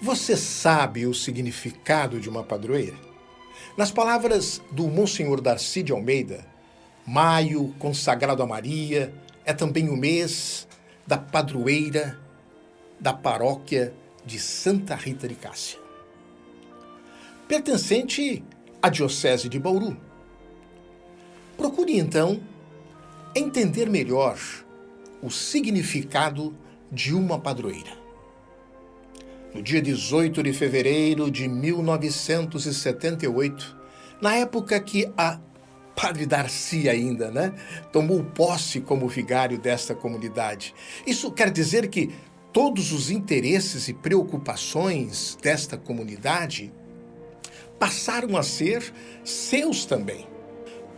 Você sabe o significado de uma padroeira? Nas palavras do Monsenhor Darcy de Almeida, maio, consagrado a Maria, é também o mês da padroeira da paróquia de Santa Rita de Cássia, pertencente à Diocese de Bauru. Procure, então, entender melhor o significado de uma padroeira. No dia 18 de fevereiro de 1978, na época que a Padre Darcy ainda, tomou posse como vigário desta comunidade. Isso quer dizer que todos os interesses e preocupações desta comunidade passaram a ser seus também.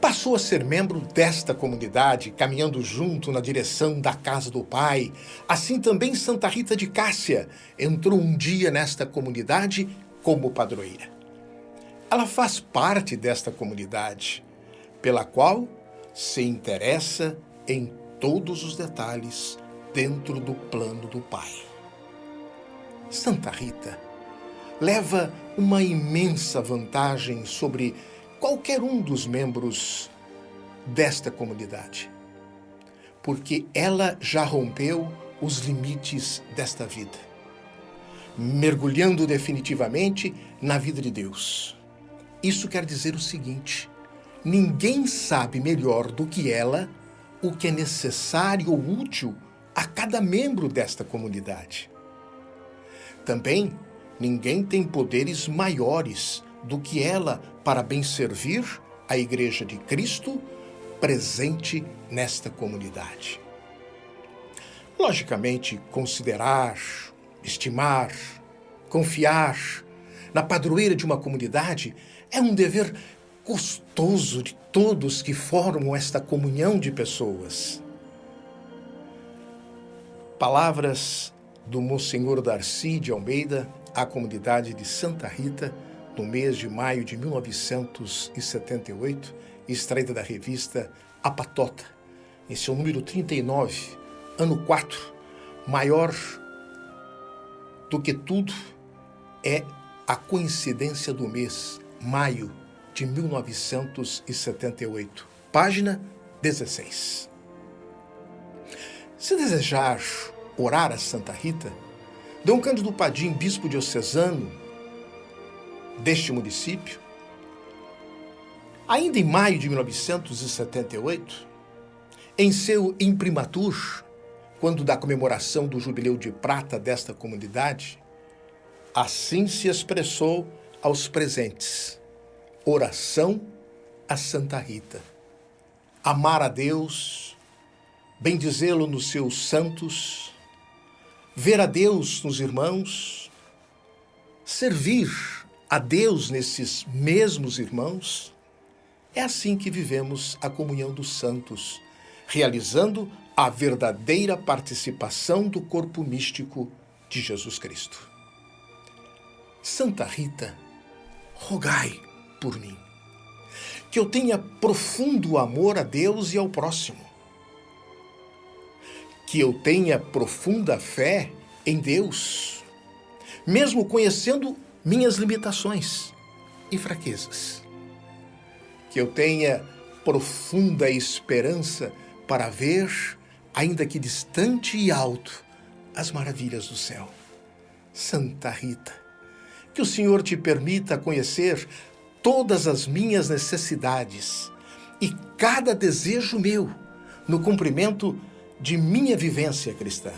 Passou a ser membro desta comunidade, caminhando junto na direção da casa do Pai. Assim também Santa Rita de Cássia entrou um dia nesta comunidade como padroeira. Ela faz parte desta comunidade, pela qual se interessa em todos os detalhes dentro do plano do Pai. Santa Rita leva uma imensa vantagem sobre qualquer um dos membros desta comunidade, porque ela já rompeu os limites desta vida, mergulhando definitivamente na vida de Deus. Isso quer dizer o seguinte: ninguém sabe melhor do que ela o que é necessário ou útil a cada membro desta comunidade. Também ninguém tem poderes maiores do que ela para bem servir a Igreja de Cristo presente nesta comunidade. Logicamente, considerar, estimar, confiar na padroeira de uma comunidade é um dever custoso de todos que formam esta comunhão de pessoas. Palavras do Monsenhor Darcy de Almeida à comunidade de Santa Rita, no mês de maio de 1978, extraída da revista A Patota, em seu número 39, ano 4, maior do que tudo é a coincidência do mês, maio de 1978, página 16. Se desejar orar a Santa Rita, Dom Cândido Padim, bispo diocesano deste município, ainda em maio de 1978, em seu imprimatur, quando da comemoração do Jubileu de Prata desta comunidade, assim se expressou aos presentes: oração a Santa Rita. Amar a Deus, bendizê-lo nos seus santos, ver a Deus nos irmãos, servir a Deus nesses mesmos irmãos. É assim que vivemos a comunhão dos santos, realizando a verdadeira participação do corpo místico de Jesus Cristo. Santa Rita, rogai por mim, que eu tenha profundo amor a Deus e ao próximo, que eu tenha profunda fé em Deus, mesmo conhecendo minhas limitações e fraquezas, que eu tenha profunda esperança para ver, ainda que distante e alto, as maravilhas do céu. Santa Rita, que o Senhor te permita conhecer todas as minhas necessidades e cada desejo meu no cumprimento de minha vivência cristã.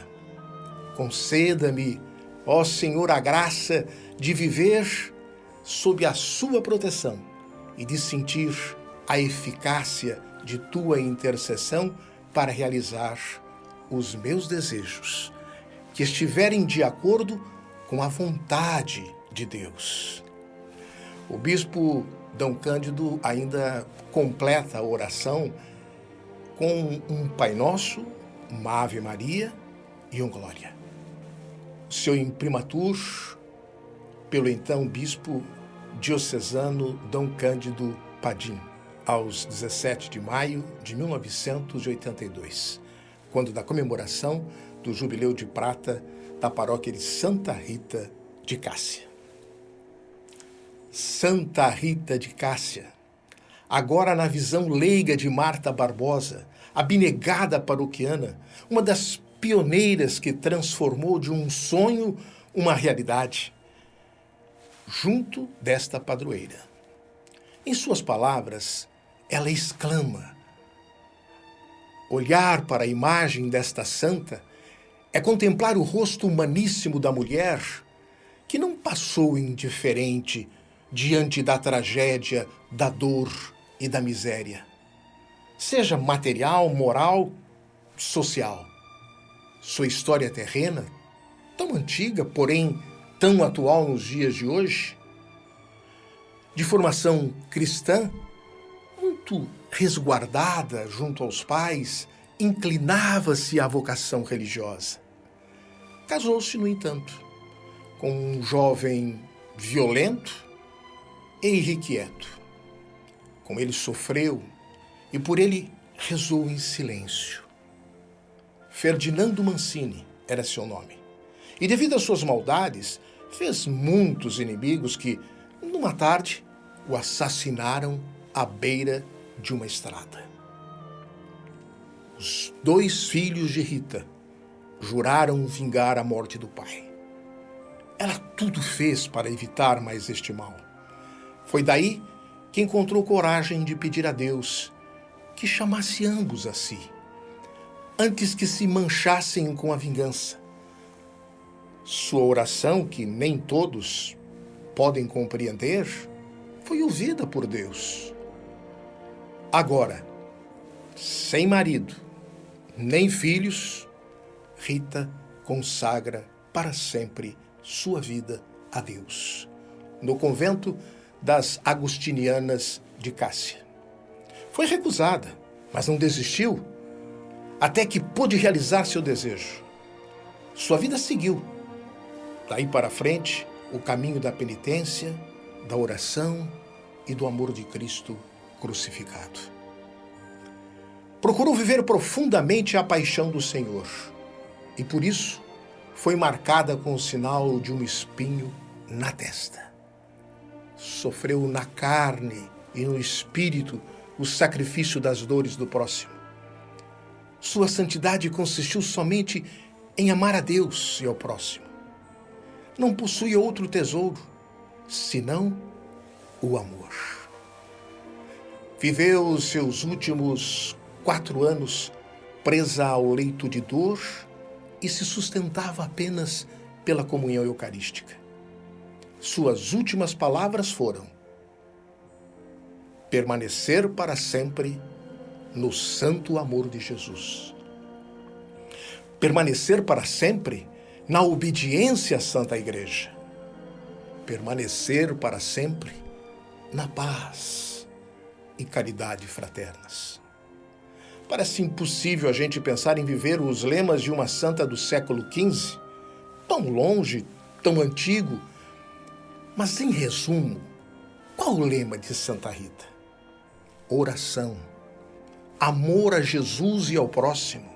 Conceda-me, ó Senhor, a graça de viver sob a sua proteção e de sentir a eficácia de tua intercessão para realizar os meus desejos, que estiverem de acordo com a vontade de Deus. O bispo Dom Cândido ainda completa a oração com um Pai Nosso, uma Ave Maria e um Glória. Seu imprimatur, pelo então bispo diocesano Dom Cândido Padim, aos 17 de maio de 1982, quando da comemoração do Jubileu de Prata da paróquia de Santa Rita de Cássia. Santa Rita de Cássia, agora na visão leiga de Marta Barbosa, abnegada paroquiana, uma das pioneiras que transformou de um sonho uma realidade, junto desta padroeira. Em suas palavras, ela exclama: olhar para a imagem desta santa é contemplar o rosto humaníssimo da mulher que não passou indiferente diante da tragédia, da dor e da miséria, seja material, moral, social. Sua história terrena, tão antiga, porém tão atual nos dias de hoje, de formação cristã, muito resguardada junto aos pais, inclinava-se à vocação religiosa. Casou-se, no entanto, com um jovem violento e irrequieto. Com ele sofreu e por ele rezou em silêncio. Ferdinando Mancini era seu nome. E devido às suas maldades, fez muitos inimigos que, numa tarde, o assassinaram à beira de uma estrada. Os 2 filhos de Rita juraram vingar a morte do pai. Ela tudo fez para evitar mais este mal. Foi daí que encontrou coragem de pedir a Deus que chamasse ambos a si, antes que se manchassem com a vingança. Sua oração, que nem todos podem compreender, foi ouvida por Deus. Agora, sem marido, nem filhos, Rita consagra para sempre sua vida a Deus, no convento das Agostinianas de Cássia. Foi recusada, mas não desistiu, até que pôde realizar seu desejo. Sua vida seguiu. Daí para frente, o caminho da penitência, da oração e do amor de Cristo crucificado. Procurou viver profundamente a paixão do Senhor e, por isso, foi marcada com o sinal de um espinho na testa. Sofreu na carne e no espírito o sacrifício das dores do próximo. Sua santidade consistiu somente em amar a Deus e ao próximo. Não possuía outro tesouro, senão o amor. Viveu os seus últimos 4 anos presa ao leito de dor e se sustentava apenas pela comunhão eucarística. Suas últimas palavras foram: permanecer para sempre no santo amor de Jesus. Permanecer para sempre na obediência à Santa Igreja. Permanecer para sempre na paz e caridade fraternas. Parece impossível a gente pensar em viver os lemas de uma santa do século XV, tão longe, tão antigo. Mas, em resumo, qual o lema de Santa Rita? Oração, amor a Jesus e ao próximo,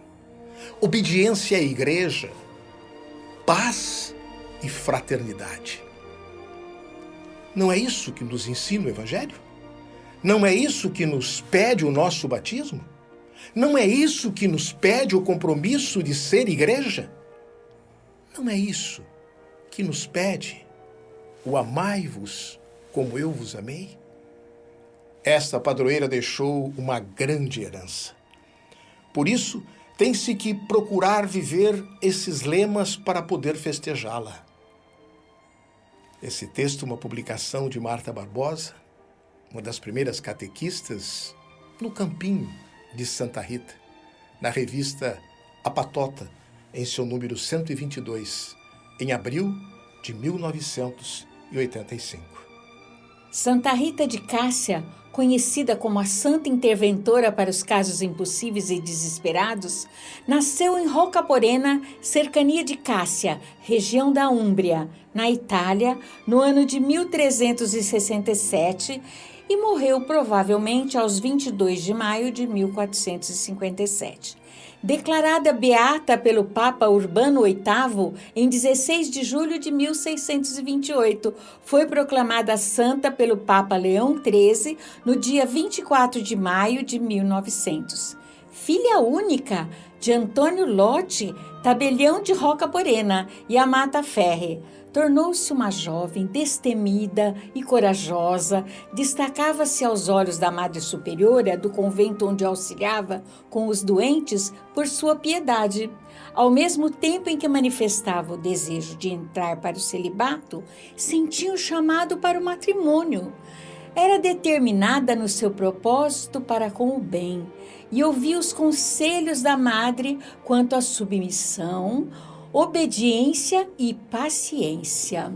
obediência à Igreja, paz e fraternidade. Não é isso que nos ensina o Evangelho? Não é isso que nos pede o nosso batismo? Não é isso que nos pede o compromisso de ser igreja? Não é isso que nos pede o amai-vos como eu vos amei? Esta padroeira deixou uma grande herança. Por isso, tem-se que procurar viver esses lemas para poder festejá-la. Esse texto, uma publicação de Marta Barbosa, uma das primeiras catequistas no campinho de Santa Rita, na revista A Patota, em seu número 122, em abril de 1985. Santa Rita de Cássia, conhecida como a Santa Interventora para os casos impossíveis e desesperados, nasceu em Roccaporena, cercania de Cássia, região da Úmbria, na Itália, no ano de 1367 e morreu provavelmente aos 22 de maio de 1457. Declarada beata pelo Papa Urbano VIII em 16 de julho de 1628, foi proclamada santa pelo Papa Leão XIII no dia 24 de maio de 1900. Filha única de Antônio Lotti, tabelião de Rocaporena e Amata Ferre, tornou-se uma jovem destemida e corajosa, destacava-se aos olhos da Madre Superiora do convento onde auxiliava com os doentes por sua piedade. Ao mesmo tempo em que manifestava o desejo de entrar para o celibato, sentia um chamado para o matrimônio. Era determinada no seu propósito para com o bem e ouvia os conselhos da Madre quanto à submissão, obediência e paciência.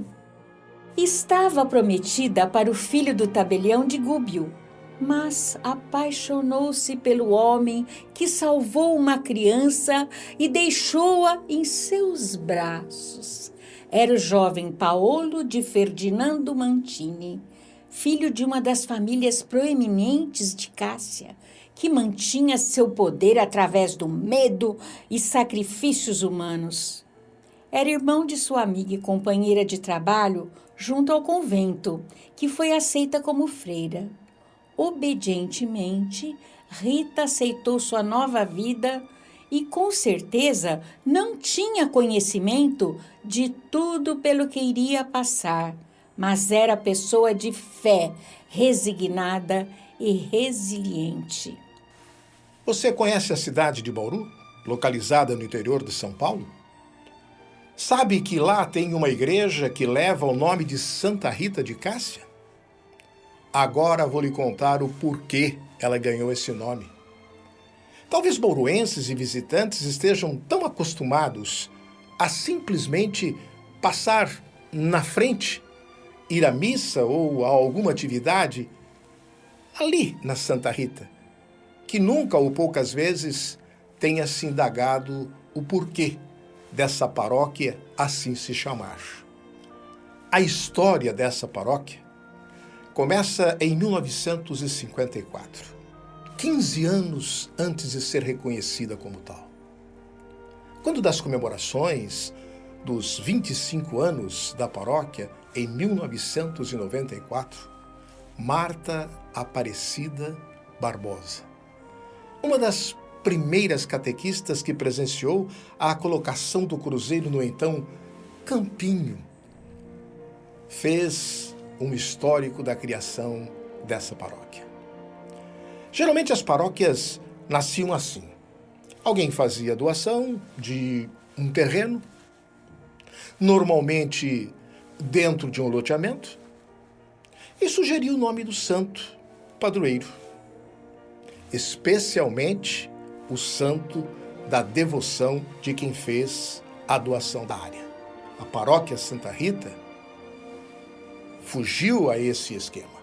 Estava prometida para o filho do tabelião de Gúbio, mas apaixonou-se pelo homem que salvou uma criança e deixou-a em seus braços. Era o jovem Paolo de Ferdinando Mantini, filho de uma das famílias proeminentes de Cássia, que mantinha seu poder através do medo e sacrifícios humanos. Era irmão de sua amiga e companheira de trabalho junto ao convento, que foi aceita como freira. Obedientemente, Rita aceitou sua nova vida e, com certeza, não tinha conhecimento de tudo pelo que iria passar, mas era pessoa de fé, resignada e resiliente. Você conhece a cidade de Bauru, localizada no interior de São Paulo? Sabe que lá tem uma igreja que leva o nome de Santa Rita de Cássia? Agora vou lhe contar o porquê ela ganhou esse nome. Talvez bauruenses e visitantes estejam tão acostumados a simplesmente passar na frente, ir à missa ou a alguma atividade ali na Santa Rita, que nunca ou poucas vezes tenha se indagado o porquê dessa paróquia assim se chamar. A história dessa paróquia começa em 1954, 15 anos antes de ser reconhecida como tal. Quando das comemorações dos 25 anos da paróquia, em 1994, Marta Aparecida Barbosa, uma das primeiras catequistas que presenciou a colocação do cruzeiro no então Campinho, fez um histórico da criação dessa paróquia. Geralmente as paróquias nasciam assim. Alguém fazia doação de um terreno, normalmente dentro de um loteamento, e sugeria o nome do santo padroeiro, especialmente o santo da devoção de quem fez a doação da área. A paróquia Santa Rita fugiu a esse esquema.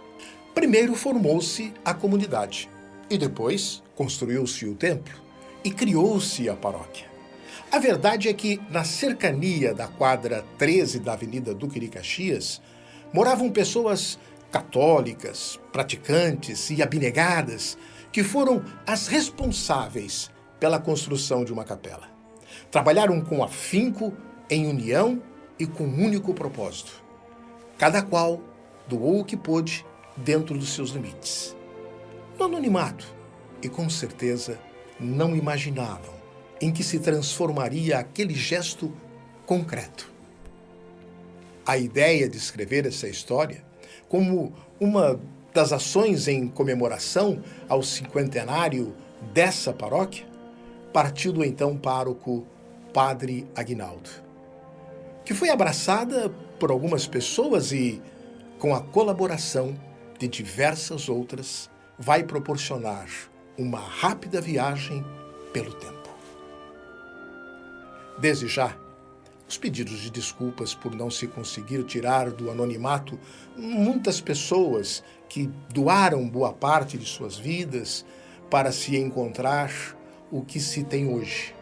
Primeiro formou-se a comunidade e depois construiu-se o templo e criou-se a paróquia. A verdade é que na cercania da quadra 13 da Avenida Duque de Caxias moravam pessoas católicas, praticantes e abnegadas que foram as responsáveis pela construção de uma capela. Trabalharam com afinco, em união e com um único propósito. Cada qual doou o que pôde dentro dos seus limites. No anonimato, e com certeza não imaginavam em que se transformaria aquele gesto concreto. A ideia de escrever essa história como uma das ações em comemoração ao cinquentenário dessa paróquia partiu do então pároco Padre Aguinaldo, que foi abraçada por algumas pessoas e, com a colaboração de diversas outras, vai proporcionar uma rápida viagem pelo tempo. Desde já, os pedidos de desculpas por não se conseguir tirar do anonimato muitas pessoas que doaram boa parte de suas vidas para se encontrar o que se tem hoje,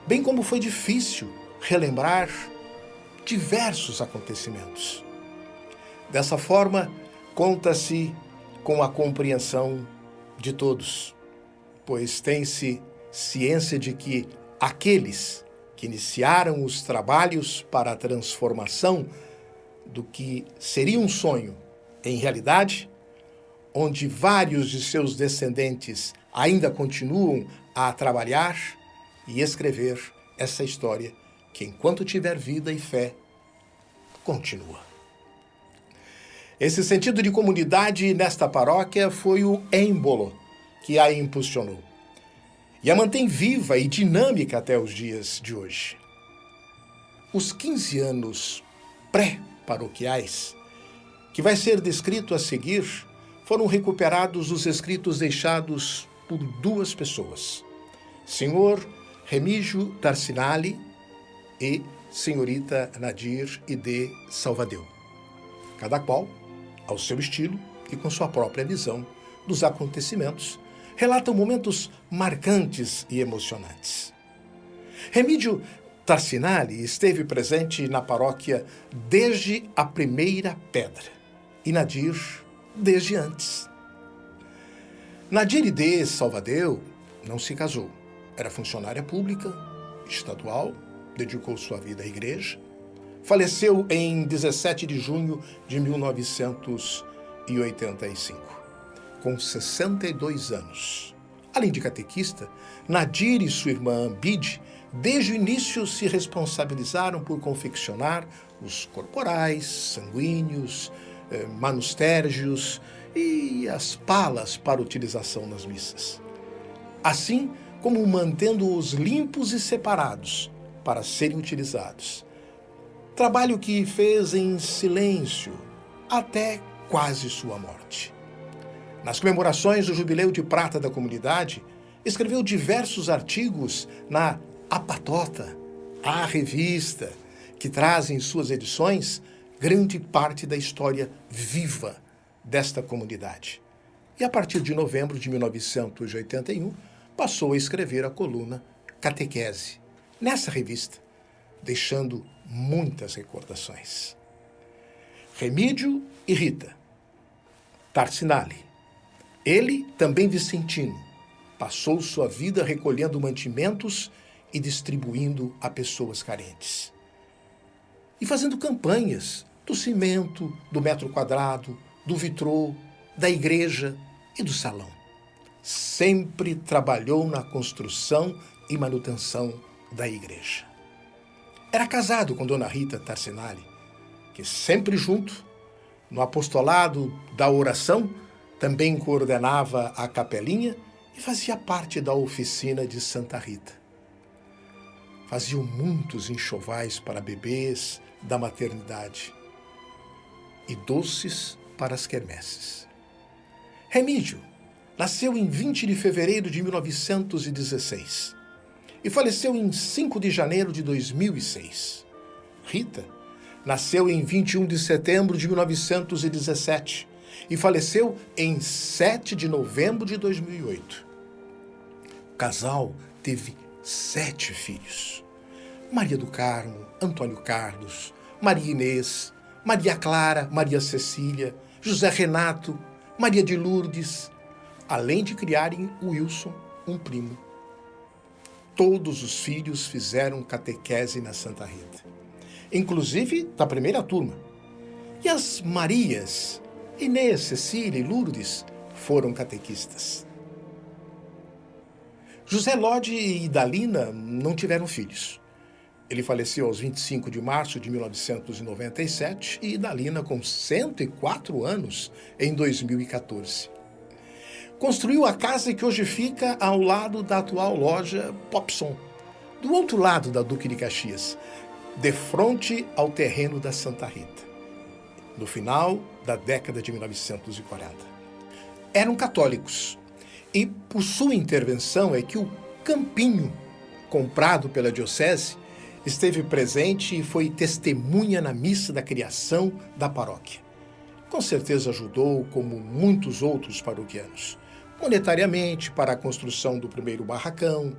bem como foi difícil relembrar diversos acontecimentos. Dessa forma, conta-se com a compreensão de todos, pois tem-se ciência de que aqueles que iniciaram os trabalhos para a transformação do que seria um sonho em realidade, onde vários de seus descendentes ainda continuam a trabalhar e escrever essa história que, enquanto tiver vida e fé, continua. Esse sentido de comunidade nesta paróquia foi o êmbolo que a impulsionou e a mantém viva e dinâmica até os dias de hoje. Os 15 anos pré-paroquiais, que vai ser descrito a seguir, foram recuperados dos escritos deixados por duas pessoas, Senhor Remígio Tarcinali e Senhorita Nadir Ide Salvadeu, cada qual, ao seu estilo e com sua própria visão dos acontecimentos, relatam momentos marcantes e emocionantes. Remígio Tarcinali esteve presente na paróquia desde a primeira pedra e Nadir desde antes. Nadir Ide Salvadeu não se casou, era funcionária pública, estadual, dedicou sua vida à igreja, faleceu em 17 de junho de 1985, com 62 anos. Além de catequista, Nadir e sua irmã Bide, desde o início, se responsabilizaram por confeccionar os corporais, sanguíneos, manustérgios e as palas para utilização nas missas. Assim como mantendo-os limpos e separados para serem utilizados. Trabalho que fez em silêncio até quase sua morte. Nas comemorações do Jubileu de Prata da comunidade, escreveu diversos artigos na A Patota, a revista, que traz em suas edições grande parte da história viva desta comunidade. E a partir de novembro de 1981, passou a escrever a coluna Catequese, nessa revista, deixando muitas recordações. Remígio e Rita Tarcinali. Ele, também vicentino, passou sua vida recolhendo mantimentos e distribuindo a pessoas carentes. E fazendo campanhas do cimento, do metro quadrado, do vitrô, da igreja e do salão. Sempre trabalhou na construção e manutenção da igreja. Era casado com Dona Rita Tarcinali, que sempre junto, no apostolado da oração, também coordenava a capelinha e fazia parte da oficina de Santa Rita. Faziam muitos enxovais para bebês da maternidade e doces para as quermesses. Remígio nasceu em 20 de fevereiro de 1916 e faleceu em 5 de janeiro de 2006. Rita nasceu em 21 de setembro de 1917 e faleceu em 7 de novembro de 2008. O casal teve 7 filhos. Maria do Carmo, Antônio Carlos, Maria Inês, Maria Clara, Maria Cecília, José Renato, Maria de Lourdes, além de criarem o Wilson, um primo. Todos os filhos fizeram catequese na Santa Rita, inclusive da primeira turma. E as Marias, Inês, Cecília e Lourdes, foram catequistas. José Lode e Idalina não tiveram filhos. Ele faleceu aos 25 de março de 1997 e Idalina com 104 anos em 2014. Construiu a casa que hoje fica ao lado da atual loja Popson, do outro lado da Duque de Caxias, de frente ao terreno da Santa Rita, no final da década de 1940. Eram católicos e, por sua intervenção, é que o campinho comprado pela diocese esteve presente e foi testemunha na missa da criação da paróquia. Com certeza ajudou, como muitos outros paroquianos, monetariamente para a construção do primeiro barracão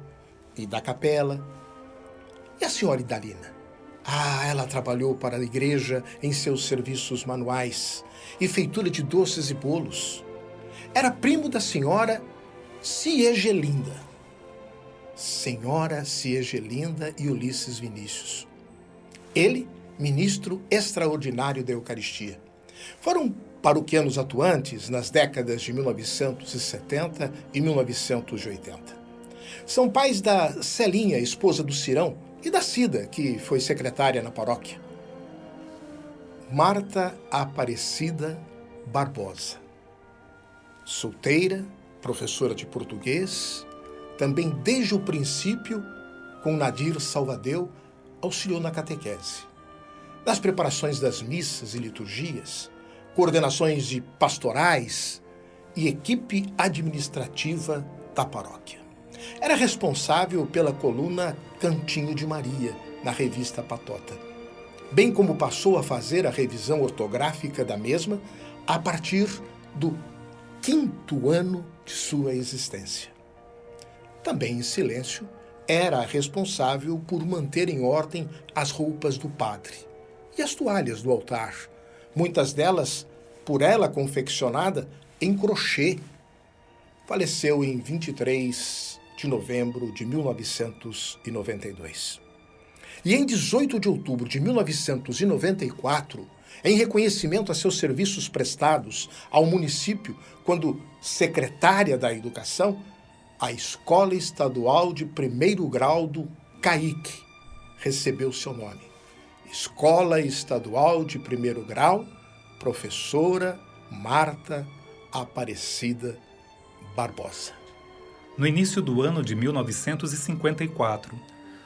e da capela. E a senhora Idalina? Ela trabalhou para a igreja em seus serviços manuais e feitura de doces e bolos. Era primo da senhora Ciegelinda. Senhora Siegelinda e Ulisses Vinícius. Ele, ministro extraordinário da Eucaristia. Foram paroquianos atuantes nas décadas de 1970 e 1980. São pais da Celinha, esposa do Cirão, e da Cida, que foi secretária na paróquia. Marta Aparecida Barbosa. Solteira, professora de português, também desde o princípio, com Nadir Salvadeu, auxiliou na catequese. Nas preparações das missas e liturgias, coordenações de pastorais e equipe administrativa da paróquia. Era responsável pela coluna Cantinho de Maria, na revista Patota, bem como passou a fazer a revisão ortográfica da mesma a partir do 5º ano de sua existência. Também em silêncio, era responsável por manter em ordem as roupas do padre e as toalhas do altar, muitas delas por ela confeccionada em crochê. Faleceu em 23 de novembro de 1992. E em 18 de outubro de 1994, em reconhecimento a seus serviços prestados ao município quando secretária da Educação, a Escola Estadual de Primeiro Grau do CAIC recebeu seu nome. Escola Estadual de Primeiro Grau, Professora Marta Aparecida Barbosa. No início do ano de 1954, o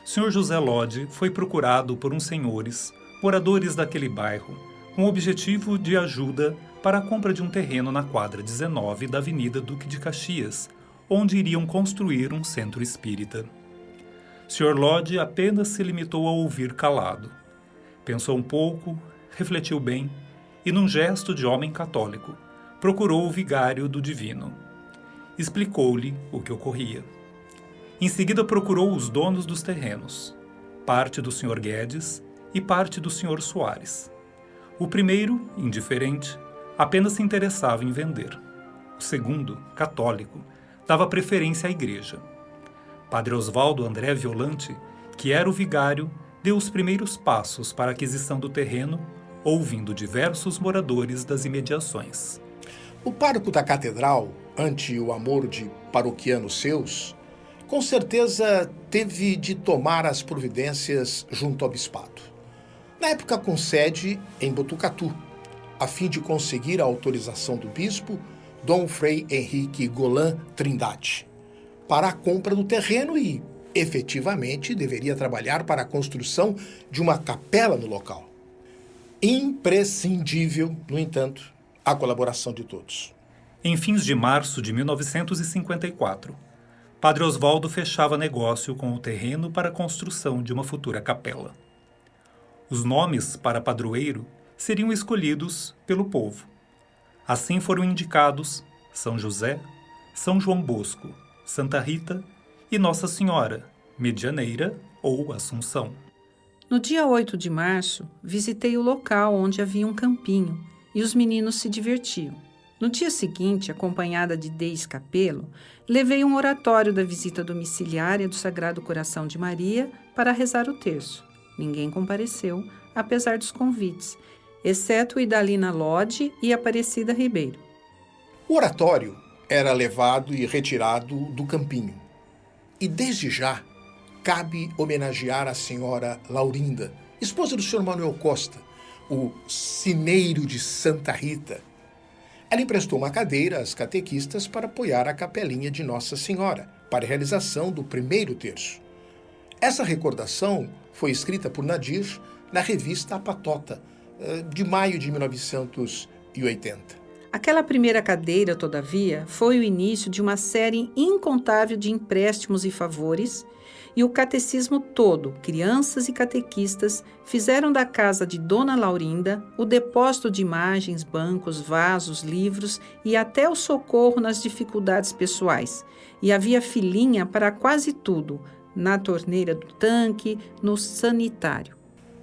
Sr. José Lodi foi procurado por uns senhores, moradores daquele bairro, com o objetivo de ajuda para a compra de um terreno na quadra 19 da Avenida Duque de Caxias, onde iriam construir um centro espírita. Sr. Lodi apenas se limitou a ouvir calado. Pensou um pouco, refletiu bem e, num gesto de homem católico, procurou o vigário do divino. Explicou-lhe o que ocorria. Em seguida procurou os donos dos terrenos, parte do Sr. Guedes e parte do Sr. Soares. O primeiro, indiferente, apenas se interessava em vender. O segundo, católico, dava preferência à igreja. Padre Osvaldo André Violante, que era o vigário, deu os primeiros passos para a aquisição do terreno, ouvindo diversos moradores das imediações. O pároco da catedral, ante o amor de paroquianos seus, com certeza teve de tomar as providências junto ao bispado. Na época com sede em Botucatu, a fim de conseguir a autorização do bispo, Dom Frei Henrique Golan Trindade, para a compra do terreno e, efetivamente, deveria trabalhar para a construção de uma capela no local. Imprescindível, no entanto, a colaboração de todos. Em fins de março de 1954, Padre Osvaldo fechava negócio com o terreno para a construção de uma futura capela. Os nomes para padroeiro seriam escolhidos pelo povo. Assim foram indicados São José, São João Bosco, Santa Rita e Nossa Senhora, Medianeira ou Assunção. No dia 8 de março, visitei o local onde havia um campinho e os meninos se divertiam. No dia seguinte, acompanhada de Deis Capelo, levei um oratório da visita domiciliária do Sagrado Coração de Maria para rezar o terço. Ninguém compareceu, apesar dos convites, exceto Idalina Lodi e Aparecida Ribeiro. O oratório era levado e retirado do campinho. E desde já, cabe homenagear a senhora Laurinda, esposa do Sr. Manuel Costa, o sineiro de Santa Rita. Ela emprestou uma cadeira às catequistas para apoiar a capelinha de Nossa Senhora, para a realização do primeiro terço. Essa recordação foi escrita por Nadir na revista A Patota, de maio de 1980. Aquela primeira cadeira, todavia, foi o início de uma série incontável de empréstimos e favores, e o catecismo todo, crianças e catequistas, fizeram da casa de Dona Laurinda o depósito de imagens, bancos, vasos, livros e até o socorro nas dificuldades pessoais. E havia filinha para quase tudo, na torneira do tanque, no sanitário.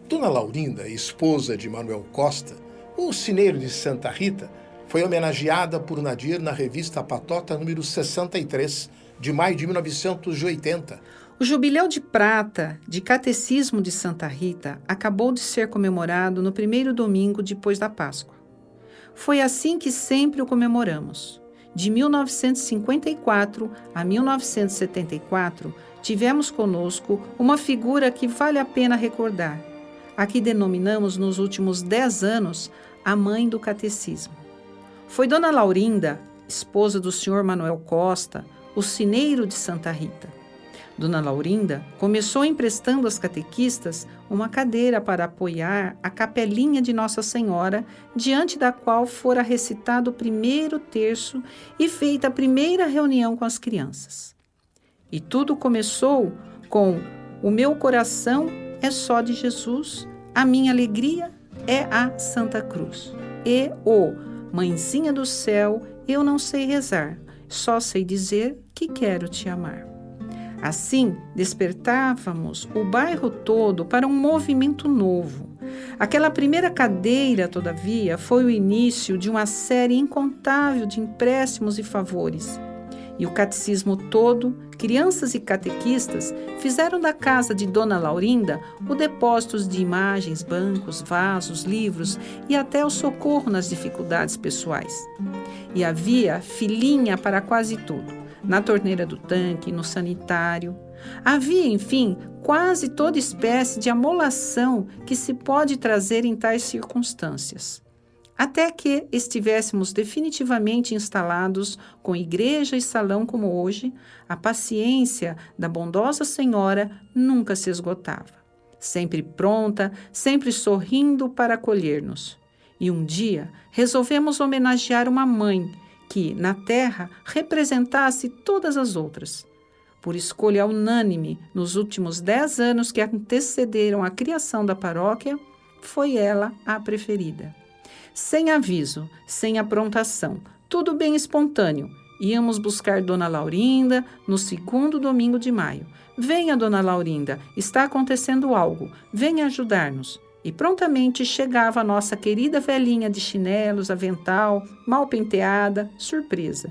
Dona Laurinda, esposa de Manuel Costa, o sineiro de Santa Rita, foi homenageada por Nadir na revista Patota número 63, de maio de 1980. O Jubileu de Prata de Catecismo de Santa Rita acabou de ser comemorado no primeiro domingo depois da Páscoa. Foi assim que sempre o comemoramos. De 1954 a 1974, tivemos conosco uma figura que vale a pena recordar, a que denominamos nos últimos 10 anos a mãe do catecismo. Foi Dona Laurinda, esposa do Sr. Manuel Costa, o sineiro de Santa Rita. Dona Laurinda começou emprestando às catequistas uma cadeira para apoiar a capelinha de Nossa Senhora, diante da qual fora recitado o primeiro terço e feita a primeira reunião com as crianças. E tudo começou com: o meu coração é só de Jesus, a minha alegria é a Santa Cruz. E o Mãezinha do céu, eu não sei rezar, só sei dizer que quero te amar. Assim, despertávamos o bairro todo para um movimento novo. Aquela primeira cadeira, todavia, foi o início de uma série incontável de empréstimos e favores. E o catecismo todo, crianças e catequistas, fizeram da casa de Dona Laurinda o depósito de imagens, bancos, vasos, livros e até o socorro nas dificuldades pessoais. E havia filinha para quase tudo. Na torneira do tanque, no sanitário. Havia, enfim, quase toda espécie de amolação que se pode trazer em tais circunstâncias. Até que estivéssemos definitivamente instalados com igreja e salão como hoje, a paciência da bondosa senhora nunca se esgotava. Sempre pronta, sempre sorrindo para acolher-nos. E um dia resolvemos homenagear uma mãe que, na terra, representasse todas as outras. Por escolha unânime, nos últimos 10 anos que antecederam a criação da paróquia, foi ela a preferida. Sem aviso, sem aprontação, tudo bem espontâneo. Íamos buscar Dona Laurinda no segundo domingo de maio. Venha, Dona Laurinda, está acontecendo algo, venha ajudar-nos. E prontamente chegava a nossa querida velhinha de chinelos, avental, mal penteada, surpresa.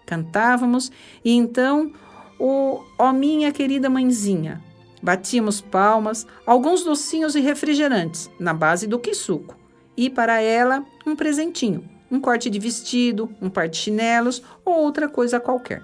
Cantávamos e então ó minha querida mãezinha. Batíamos palmas, alguns docinhos e refrigerantes, na base do quissuco. E para ela, um presentinho, um corte de vestido, um par de chinelos ou outra coisa qualquer.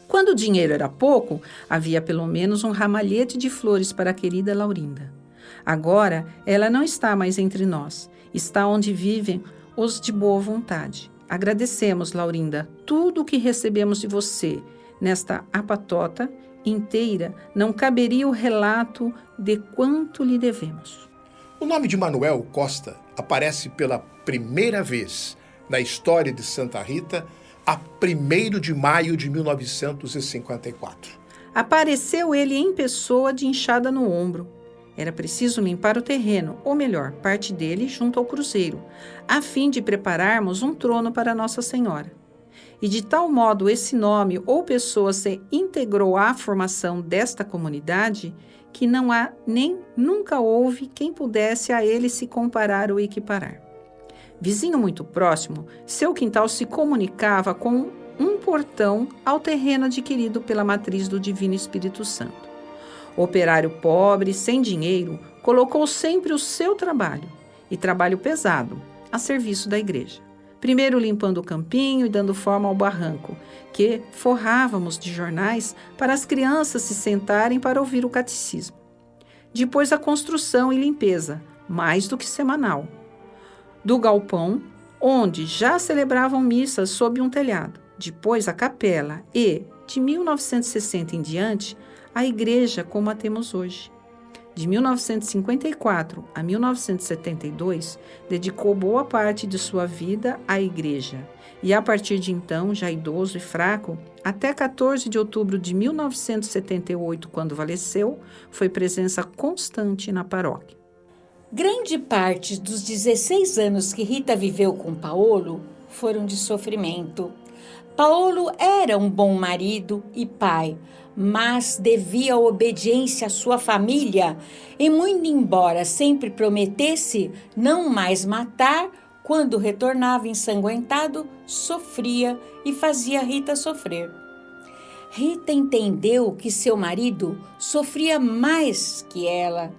Quando o dinheiro era pouco, havia pelo menos um ramalhete de flores para a querida Laurinda. Agora, ela não está mais entre nós. Está onde vivem os de boa vontade. Agradecemos, Laurinda, tudo o que recebemos de você. Nesta apatota inteira, não caberia o relato de quanto lhe devemos. O nome de Manuel Costa aparece pela primeira vez na história de Santa Rita a 1º de maio de 1954. Apareceu ele em pessoa de enxada no ombro. Era preciso limpar o terreno, ou melhor, parte dele junto ao cruzeiro, a fim de prepararmos um trono para Nossa Senhora. E de tal modo esse nome ou pessoa se integrou à formação desta comunidade que não há nem nunca houve quem pudesse a ele se comparar ou equiparar. Vizinho muito próximo, seu quintal se comunicava com um portão ao terreno adquirido pela matriz do Divino Espírito Santo. O operário pobre, sem dinheiro, colocou sempre o seu trabalho, e trabalho pesado, a serviço da igreja. Primeiro limpando o campinho e dando forma ao barranco, que forrávamos de jornais para as crianças se sentarem para ouvir o catecismo. Depois a construção e limpeza, mais do que semanal, do galpão, onde já celebravam missas sob um telhado. Depois a capela e, de 1960 em diante, a igreja como a temos hoje. De 1954 a 1972, dedicou boa parte de sua vida à igreja. E a partir de então, já idoso e fraco, até 14 de outubro de 1978, quando faleceu, foi presença constante na paróquia. Grande parte dos 16 anos que Rita viveu com Paolo foram de sofrimento. Paolo era um bom marido e pai, mas devia obediência à sua família e, muito embora sempre prometesse não mais matar, quando retornava ensanguentado, sofria e fazia Rita sofrer. Rita entendeu que seu marido sofria mais que ela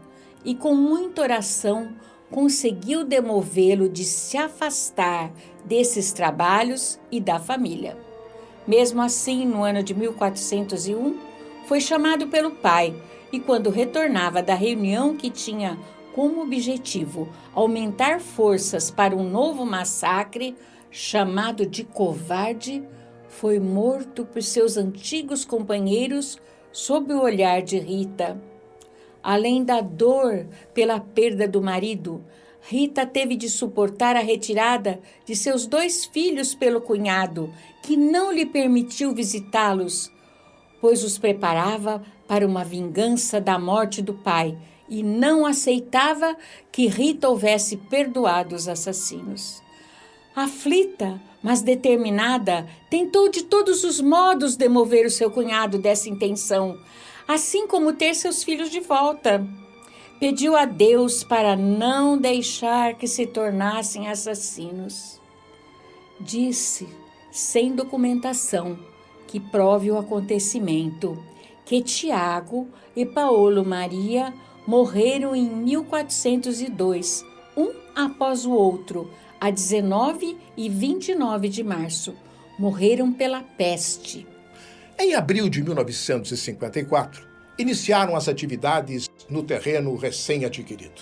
e, com muita oração, conseguiu demovê-lo de se afastar desses trabalhos e da família. Mesmo assim, no ano de 1401, foi chamado pelo pai e, quando retornava da reunião que tinha como objetivo aumentar forças para um novo massacre, chamado de covarde, foi morto por seus antigos companheiros sob o olhar de Rita. Além da dor pela perda do marido, Rita teve de suportar a retirada de seus 2 filhos pelo cunhado, que não lhe permitiu visitá-los, pois os preparava para uma vingança da morte do pai e não aceitava que Rita houvesse perdoado os assassinos. Aflita, mas determinada, tentou de todos os modos demover o seu cunhado dessa intenção, assim como ter seus filhos de volta. Pediu a Deus para não deixar que se tornassem assassinos. Disse, sem documentação, que prove o acontecimento, que Tiago e Paulo Maria morreram em 1402, um após o outro, a 19 e 29 de março. Morreram pela peste. Em abril de 1954, iniciaram as atividades no terreno recém-adquirido.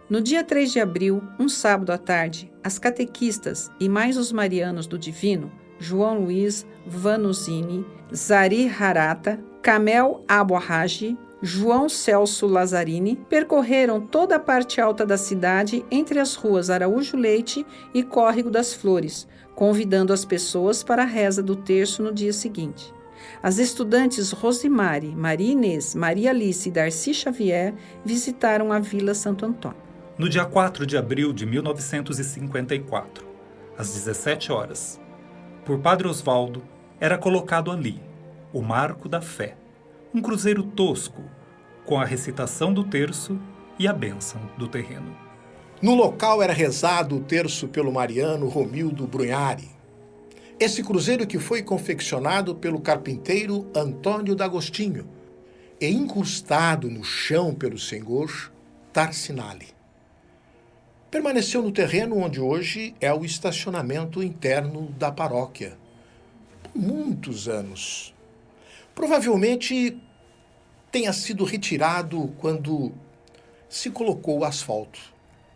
No dia 3 de abril, um sábado à tarde, as catequistas e mais os marianos do Divino, João Luiz Vanuzini, Zari Harata, Kamel Abu-Haji, João Celso Lazzarini, percorreram toda a parte alta da cidade entre as ruas Araújo Leite e Córrego das Flores, convidando as pessoas para a reza do terço no dia seguinte. As estudantes Rosimari, Maria Inês, Maria Alice e Darcy Xavier visitaram a Vila Santo Antônio. No dia 4 de abril de 1954, às 17 horas, por Padre Osvaldo, era colocado ali o Marco da Fé, um cruzeiro tosco, com a recitação do terço e a bênção do terreno. No local era rezado o terço pelo mariano Romildo Brunhari. Esse cruzeiro que foi confeccionado pelo carpinteiro Antônio D'Agostinho e incrustado no chão pelo senhor Tarcinali. Permaneceu no terreno onde hoje é o estacionamento interno da paróquia, por muitos anos. Provavelmente tenha sido retirado quando se colocou o asfalto.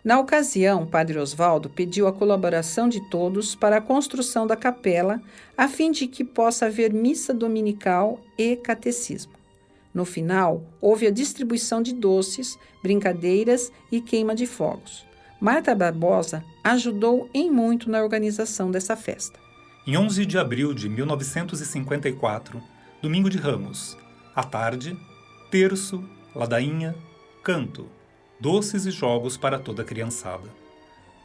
Na ocasião, Padre Osvaldo pediu a colaboração de todos para a construção da capela, a fim de que possa haver missa dominical e catecismo. No final, houve a distribuição de doces, brincadeiras e queima de fogos. Marta Barbosa ajudou em muito na organização dessa festa. Em 11 de abril de 1954, domingo de Ramos, à tarde, terço, ladainha, canto, doces e jogos para toda a criançada.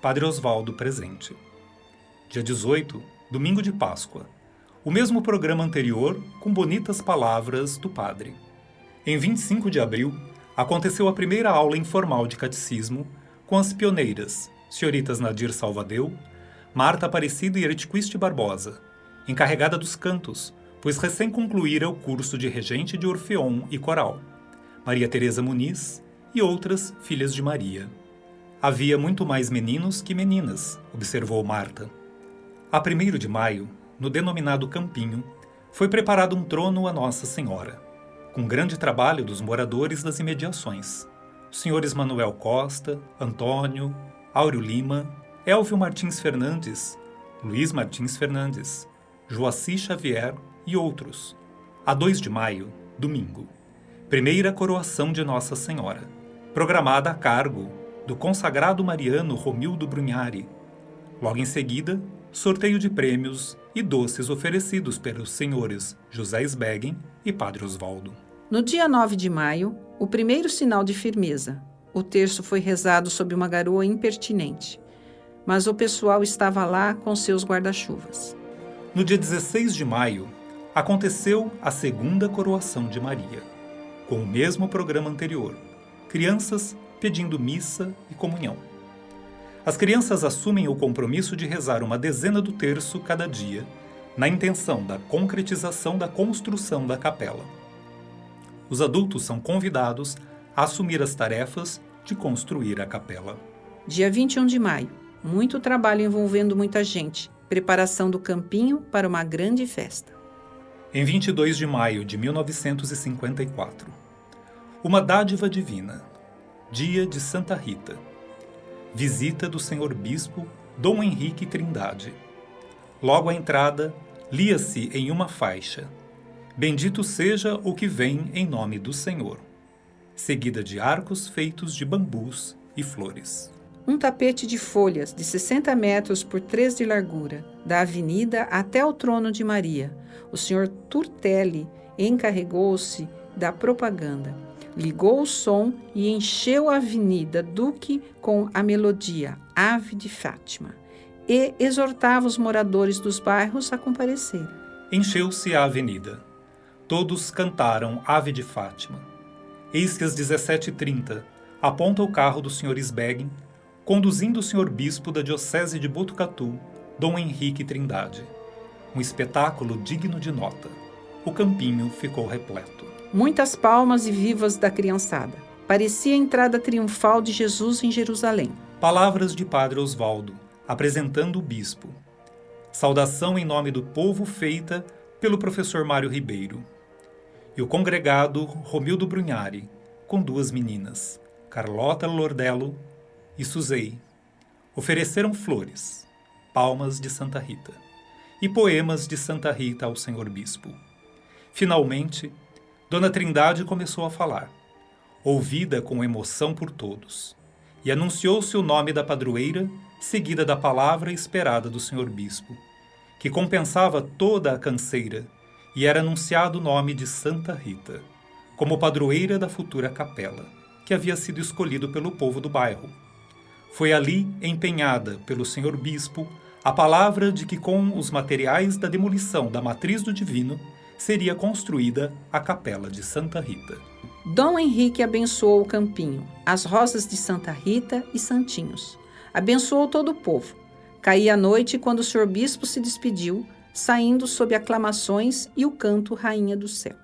Padre Osvaldo presente. Dia 18, domingo de Páscoa. O mesmo programa anterior, com bonitas palavras do padre. Em 25 de abril, aconteceu a primeira aula informal de catecismo com as pioneiras, senhoritas Nadir Salvadeu, Marta Aparecida e Eretiquiste Barbosa, encarregada dos cantos, pois recém concluíra o curso de regente de Orfeom e Coral, Maria Teresa Muniz e outras filhas de Maria. Havia muito mais meninos que meninas, observou Marta. A 1º de maio, no denominado Campinho, foi preparado um trono a Nossa Senhora, com grande trabalho dos moradores das imediações. Os senhores Manuel Costa, Antônio, Áureo Lima, Elvio Martins Fernandes, Luiz Martins Fernandes, Joaci Xavier e outros. A 2 de maio, domingo, primeira coroação de Nossa Senhora, programada a cargo do consagrado mariano Romildo Brunhari. Logo em seguida, sorteio de prêmios e doces oferecidos pelos senhores José Sbeggen e Padre Osvaldo. No dia 9 de maio, o primeiro sinal de firmeza. O terço foi rezado sob uma garoa impertinente, mas o pessoal estava lá com seus guarda-chuvas. No dia 16 de maio, aconteceu a segunda coroação de Maria, com o mesmo programa anterior, crianças pedindo missa e comunhão. As crianças assumem o compromisso de rezar uma dezena do terço cada dia, na intenção da concretização da construção da capela. Os adultos são convidados a assumir as tarefas de construir a capela. Dia 21 de maio. Muito trabalho envolvendo muita gente. Preparação do campinho para uma grande festa. Em 22 de maio de 1954. Uma dádiva divina. Dia de Santa Rita. Visita do Senhor Bispo Dom Henrique Trindade. Logo à entrada, lia-se em uma faixa: Bendito seja o que vem em nome do Senhor, seguida de arcos feitos de bambus e flores. Um tapete de folhas de 60 metros por 3 de largura, da avenida até o trono de Maria. O Sr. Turtelli encarregou-se da propaganda. Ligou o som e encheu a Avenida Duque com a melodia Ave de Fátima e exortava os moradores dos bairros a comparecer. Encheu-se a avenida. Todos cantaram Ave de Fátima. Eis que às 17h30 aponta o carro do Sr. Sbegin, conduzindo o Sr. Bispo da Diocese de Botucatu, Dom Henrique Trindade. Um espetáculo digno de nota. O campinho ficou repleto. Muitas palmas e vivas da criançada. Parecia a entrada triunfal de Jesus em Jerusalém. Palavras de Padre Osvaldo, apresentando o bispo. Saudação em nome do povo feita pelo professor Mário Ribeiro. E o congregado Romildo Brunhari, com 2 meninas, Carlota Lordello e Suzei, ofereceram flores, palmas de Santa Rita e poemas de Santa Rita ao Senhor Bispo. Finalmente, Dona Trindade começou a falar, ouvida com emoção por todos, e anunciou-se o nome da padroeira, seguida da palavra esperada do Senhor Bispo, que compensava toda a canseira, e era anunciado o nome de Santa Rita, como padroeira da futura capela, que havia sido escolhido pelo povo do bairro. Foi ali empenhada pelo Senhor Bispo a palavra de que com os materiais da demolição da matriz do divino seria construída a capela de Santa Rita. Dom Henrique abençoou o campinho, as rosas de Santa Rita e santinhos. Abençoou todo o povo. Caía a noite quando o Senhor Bispo se despediu, saindo sob aclamações e o canto Rainha do Céu.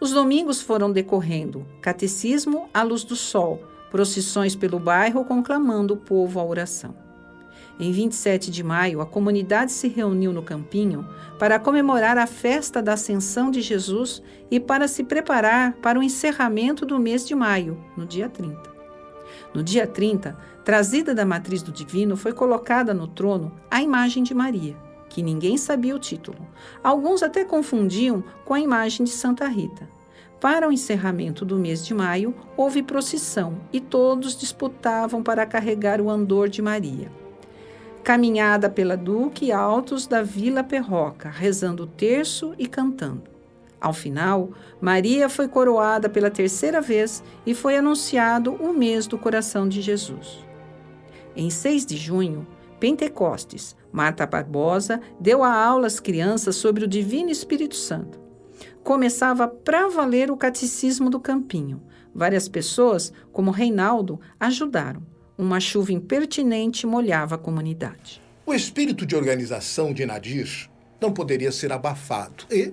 Os domingos foram decorrendo, catecismo à luz do sol, procissões pelo bairro conclamando o povo à oração. Em 27 de maio, a comunidade se reuniu no campinho para comemorar a festa da Ascensão de Jesus e para se preparar para o encerramento do mês de maio, no dia 30. No dia 30, trazida da matriz do divino, foi colocada no trono a imagem de Maria, que ninguém sabia o título. Alguns até confundiam com a imagem de Santa Rita. Para o encerramento do mês de maio, houve procissão e todos disputavam para carregar o andor de Maria. Caminhada pela Duque e altos da Vila Perroca, rezando o terço e cantando. Ao final, Maria foi coroada pela 3ª vez e foi anunciado o mês do coração de Jesus. Em 6 de junho, Pentecostes, Marta Barbosa deu a aula às crianças sobre o Divino Espírito Santo. Começava para valer o catecismo do campinho. Várias pessoas, como Reinaldo, ajudaram. Uma chuva impertinente molhava a comunidade. O espírito de organização de Nadir não poderia ser abafado e,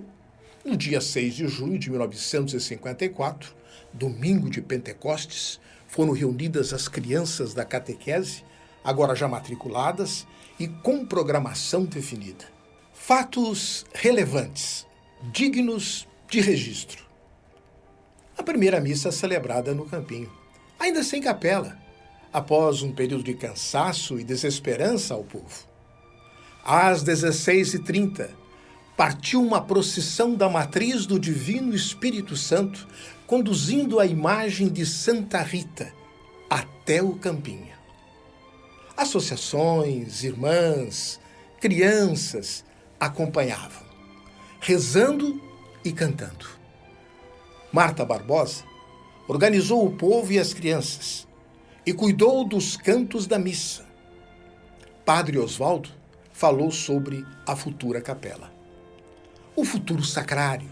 no dia 6 de junho de 1954, domingo de Pentecostes, foram reunidas as crianças da catequese, agora já matriculadas e com programação definida. Fatos relevantes, dignos de registro. A primeira missa celebrada no campinho, ainda sem capela, após um período de cansaço e desesperança ao povo. Às 16h30, partiu uma procissão da matriz do Divino Espírito Santo, conduzindo a imagem de Santa Rita até o campinho. Associações, irmãs, crianças acompanhavam, rezando e cantando. Marta Barbosa organizou o povo e as crianças e cuidou dos cantos da missa. Padre Osvaldo falou sobre a futura capela, o futuro sacrário,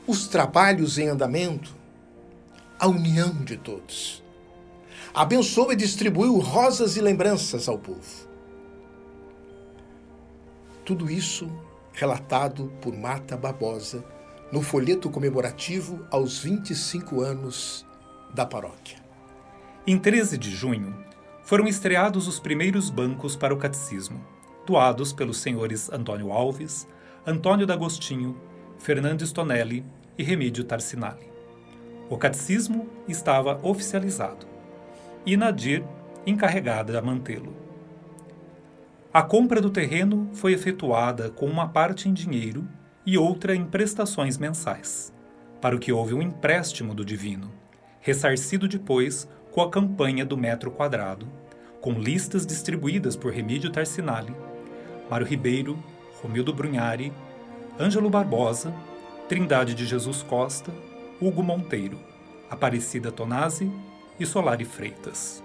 os trabalhos em andamento, a união de todos. Abençoou e distribuiu rosas e lembranças ao povo. Tudo isso relatado por Marta Barbosa no folheto comemorativo aos 25 anos da paróquia. Em 13 de junho, foram estreados os primeiros bancos para o catecismo, doados pelos senhores Antônio Alves, Antônio D'Agostinho, Fernandes Tonelli e Remídio Tarcinali. O catecismo estava oficializado e Nadir encarregada de mantê-lo. A compra do terreno foi efetuada com uma parte em dinheiro e outra em prestações mensais, para o que houve um empréstimo do divino, ressarcido depois com a campanha do metro quadrado, com listas distribuídas por Remídio Tarcinali, Mário Ribeiro, Romildo Brunhari, Ângelo Barbosa, Trindade de Jesus Costa, Hugo Monteiro, Aparecida Tonazzi e Solari Freitas.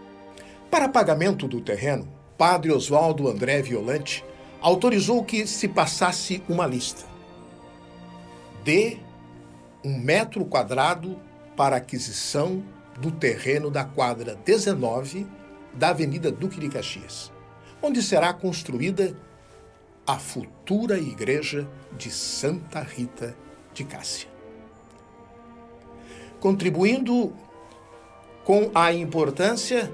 Para pagamento do terreno, Padre Oswaldo André Violante autorizou que se passasse uma lista de 1 metro quadrado para aquisição do terreno da quadra 19 da Avenida Duque de Caxias, onde será construída a futura igreja de Santa Rita de Cássia. Contribuindo com a importância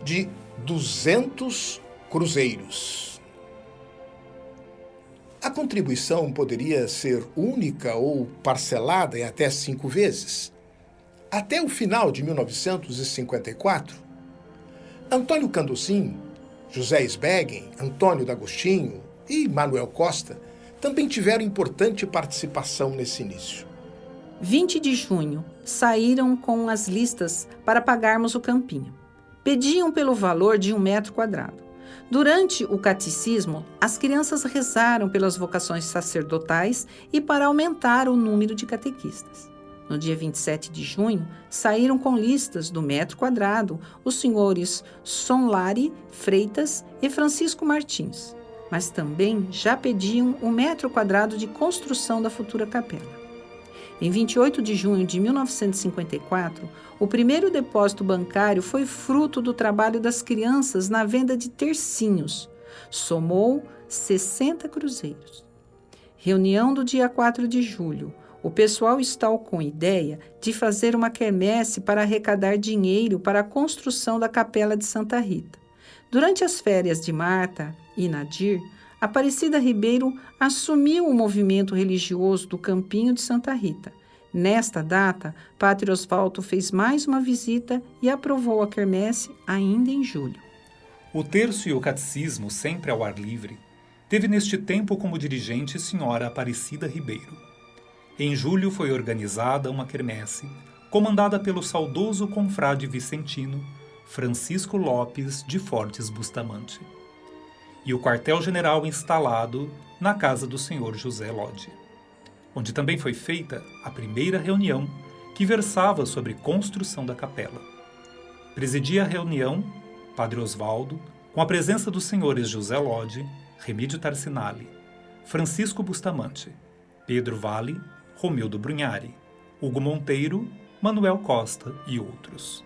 de 200 cruzeiros. A contribuição poderia ser única ou parcelada em até 5 vezes. Até o final de 1954, Antônio Candocin, José Sbeggen, Antônio D'Agostinho e Manuel Costa também tiveram importante participação nesse início. 20 de junho, saíram com as listas para pagarmos o campinho. Pediam pelo valor de 1 metro quadrado. Durante o catecismo, as crianças rezaram pelas vocações sacerdotais e para aumentar o número de catequistas. No dia 27 de junho, saíram com listas do metro quadrado os senhores Solari Freitas e Francisco Martins, mas também já pediam 1 metro quadrado de construção da futura capela. Em 28 de junho de 1954, o primeiro depósito bancário foi fruto do trabalho das crianças na venda de tercinhos. Somou 60 cruzeiros. Reunião do dia 4 de julho. O pessoal está com ideia de fazer uma quermesse para arrecadar dinheiro para a construção da Capela de Santa Rita. Durante as férias de Marta e Nadir, Aparecida Ribeiro assumiu o movimento religioso do Campinho de Santa Rita. Nesta data, Padre Oswaldo fez mais uma visita e aprovou a quermesse ainda em julho. O terço e o catecismo, sempre ao ar livre, teve neste tempo como dirigente Senhora Aparecida Ribeiro. Em julho foi organizada uma quermesse, comandada pelo saudoso confrade vicentino Francisco Lopes de Fortes Bustamante, e o quartel-general instalado na casa do senhor José Lodi, onde também foi feita a primeira reunião que versava sobre construção da capela. Presidia a reunião Padre Oswaldo, com a presença dos senhores José Lodi, Remídio Tarcinali, Francisco Bustamante, Pedro Vale, Romildo Brunhari, Hugo Monteiro, Manuel Costa e outros.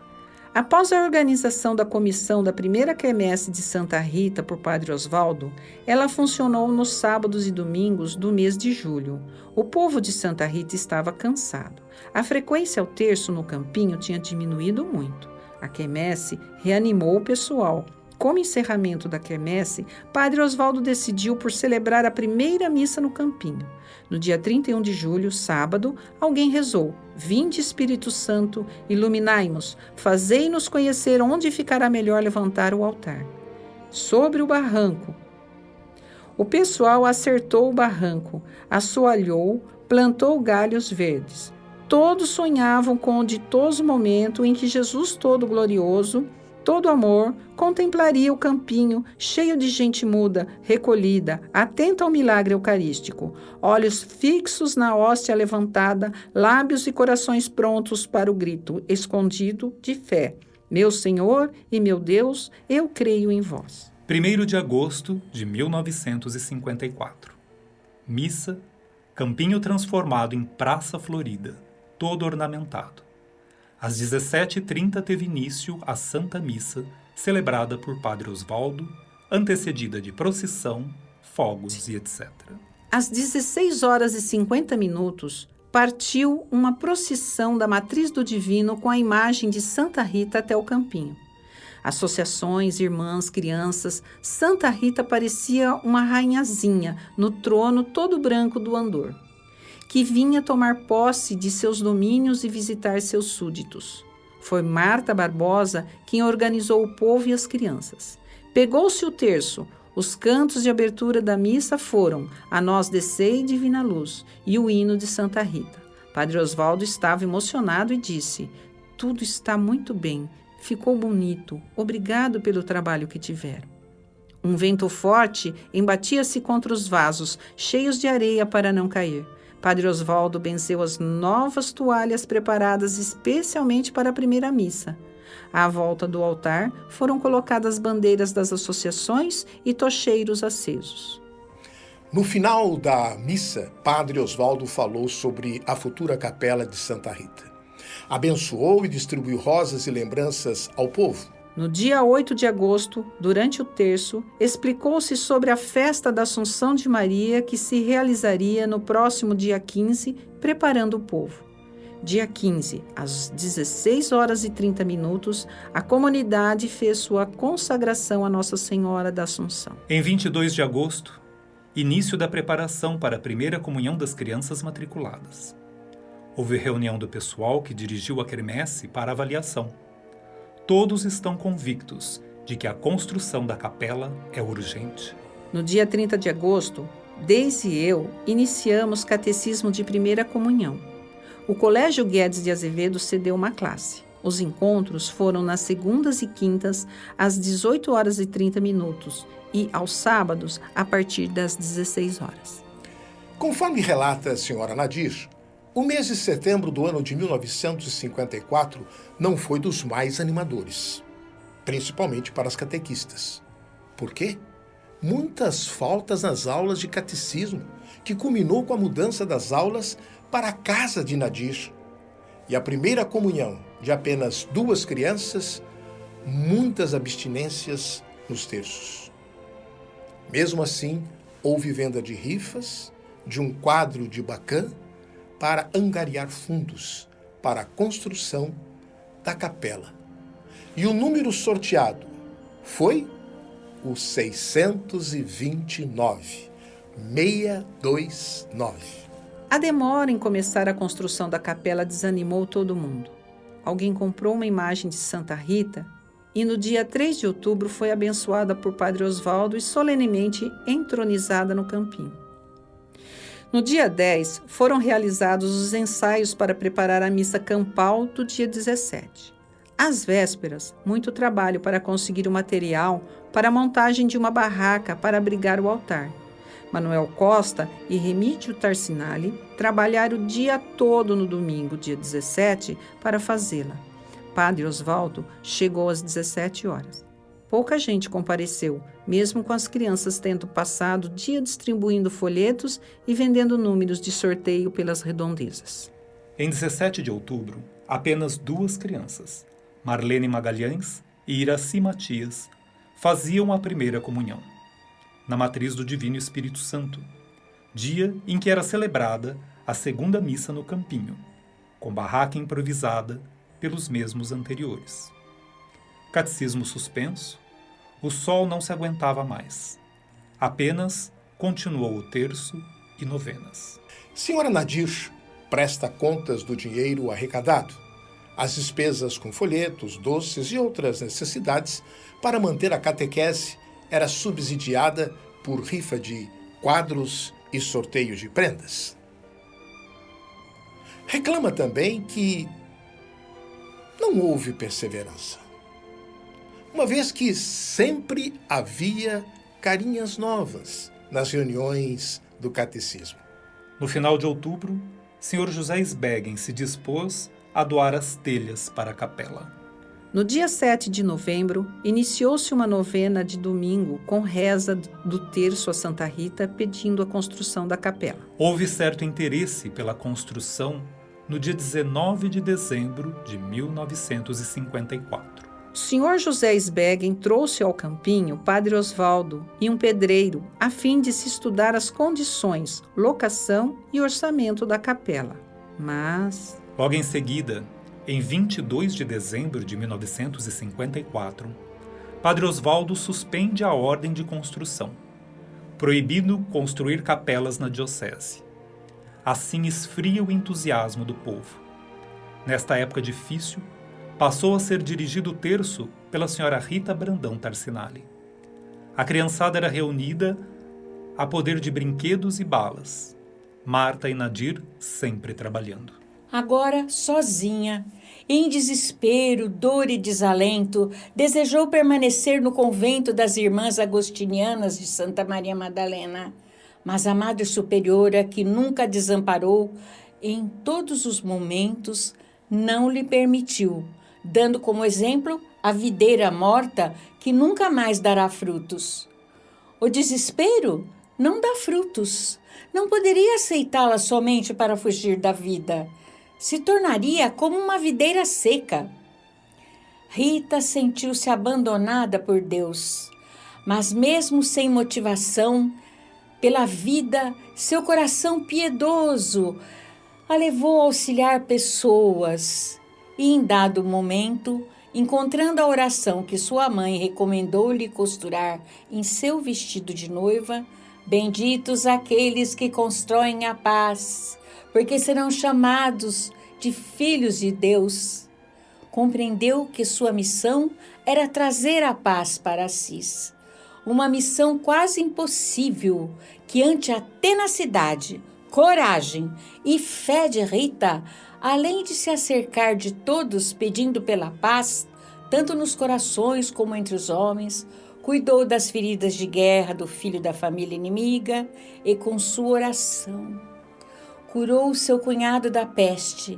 Após a organização da comissão da primeira quermesse de Santa Rita por Padre Oswaldo, ela funcionou nos sábados e domingos do mês de julho. O povo de Santa Rita estava cansado. A frequência ao terço no campinho tinha diminuído muito. A quermesse reanimou o pessoal. Como encerramento da quermesse, Padre Oswaldo decidiu por celebrar a primeira missa no campinho. No dia 31 de julho, sábado, alguém rezou: Vinde, Espírito Santo, iluminai-nos, fazei-nos conhecer onde ficará melhor levantar o altar. Sobre o barranco. O pessoal acertou o barranco, assoalhou, plantou galhos verdes. Todos sonhavam com o ditoso momento em que Jesus todo glorioso, todo amor, contemplaria o campinho cheio de gente muda, recolhida, atenta ao milagre eucarístico, olhos fixos na hóstia levantada, lábios e corações prontos para o grito escondido de fé. Meu Senhor e meu Deus, eu creio em vós. 1º de agosto de 1954. Missa, campinho transformado em Praça Florida, todo ornamentado. Às 17h30 teve início a Santa Missa, celebrada por Padre Oswaldo, antecedida de procissão, fogos e etc. Às 16h50, partiu uma procissão da Matriz do Divino com a imagem de Santa Rita até o campinho. Associações, irmãs, crianças, Santa Rita parecia uma rainhazinha no trono todo branco do andor, que vinha tomar posse de seus domínios e visitar seus súditos. Foi Marta Barbosa quem organizou o povo e as crianças. Pegou-se o terço. Os cantos de abertura da missa foram A Nós Descei, Divina Luz e o hino de Santa Rita. Padre Osvaldo estava emocionado e disse: tudo está muito bem, ficou bonito, obrigado pelo trabalho que tiveram. Um vento forte embatia-se contra os vasos, cheios de areia para não cair. Padre Osvaldo benzeu as novas toalhas preparadas especialmente para a primeira missa. À volta do altar foram colocadas bandeiras das associações e tocheiros acesos. No final da missa, Padre Osvaldo falou sobre a futura capela de Santa Rita. Abençoou e distribuiu rosas e lembranças ao povo. No dia 8 de agosto, durante o terço, explicou-se sobre a festa da Assunção de Maria que se realizaria no próximo dia 15, preparando o povo. Dia 15, às 16h30, a comunidade fez sua consagração a Nossa Senhora da Assunção. Em 22 de agosto, início da preparação para a primeira comunhão das crianças matriculadas. Houve reunião do pessoal que dirigiu a quermesse para avaliação. Todos estão convictos de que a construção da capela é urgente. No dia 30 de agosto, Deise e eu iniciamos catecismo de primeira comunhão. O Colégio Guedes de Azevedo cedeu uma classe. Os encontros foram nas segundas e quintas, às 18h30 e aos sábados, a partir das 16 horas. Conforme relata a senhora Nadir, o mês de setembro do ano de 1954 não foi dos mais animadores, principalmente para as catequistas. Por quê? Muitas faltas nas aulas de catecismo, que culminou com a mudança das aulas para a casa de Nadir. E a primeira comunhão de apenas 2 crianças, muitas abstinências nos terços. Mesmo assim, houve venda de rifas, de um quadro de Bacã, para angariar fundos para a construção da capela. E o número sorteado foi o 629. A demora em começar a construção da capela desanimou todo mundo. Alguém comprou uma imagem de Santa Rita e no dia 3 de outubro foi abençoada por Padre Osvaldo e solenemente entronizada no campinho. No dia 10, foram realizados os ensaios para preparar a missa campal do dia 17. Às vésperas, muito trabalho para conseguir o material para a montagem de uma barraca para abrigar o altar. Manuel Costa e Remídio Tarcinali trabalharam o dia todo no domingo, dia 17, para fazê-la. Padre Osvaldo chegou às 17 horas. Pouca gente compareceu, mesmo com as crianças tendo passado o dia distribuindo folhetos e vendendo números de sorteio pelas redondezas. Em 17 de outubro, apenas 2 crianças, Marlene Magalhães e Iraci Matias, faziam a primeira comunhão, na Matriz do Divino Espírito Santo, dia em que era celebrada a segunda missa no Campinho, com barraca improvisada pelos mesmos anteriores. Catecismo suspenso, o sol não se aguentava mais. Apenas continuou o terço e novenas. Senhora Nadir presta contas do dinheiro arrecadado, as despesas com folhetos, doces e outras necessidades para manter a catequese era subsidiada por rifa de quadros e sorteio de prendas. Reclama também que não houve perseverança, uma vez que sempre havia carinhas novas nas reuniões do catecismo. No final de outubro, Sr. José Sbeggen se dispôs a doar as telhas para a capela. No dia 7 de novembro, iniciou-se uma novena de domingo com reza do terço a Santa Rita pedindo a construção da capela. Houve certo interesse pela construção no dia 19 de dezembro de 1954. O senhor José Sbeggen trouxe ao campinho o padre Osvaldo e um pedreiro, a fim de se estudar as condições, locação e orçamento da capela. Mas... Logo em seguida, em 22 de dezembro de 1954, padre Osvaldo suspende a ordem de construção, proibindo construir capelas na diocese. Assim esfria o entusiasmo do povo. Nesta época difícil, passou a ser dirigido o terço pela senhora Rita Brandão Tarcinali. A criançada era reunida a poder de brinquedos e balas. Marta e Nadir sempre trabalhando. Agora, sozinha, em desespero, dor e desalento, desejou permanecer no convento das Irmãs Agostinianas de Santa Maria Madalena. Mas a Madre Superiora, que nunca a desamparou em todos os momentos, não lhe permitiu, dando como exemplo a videira morta que nunca mais dará frutos. O desespero não dá frutos. Não poderia aceitá-la somente para fugir da vida. Se tornaria como uma videira seca. Rita sentiu-se abandonada por Deus, mas mesmo sem motivação pela vida, seu coração piedoso a levou a auxiliar pessoas e, em dado momento, encontrando a oração que sua mãe recomendou-lhe costurar em seu vestido de noiva, benditos aqueles que constroem a paz, porque serão chamados de filhos de Deus. Compreendeu que sua missão era trazer a paz para Assis. Uma missão quase impossível, que ante a tenacidade, coragem e fé de Rita, além de se acercar de todos pedindo pela paz, tanto nos corações como entre os homens, cuidou das feridas de guerra do filho da família inimiga e, com sua oração, curou seu cunhado da peste,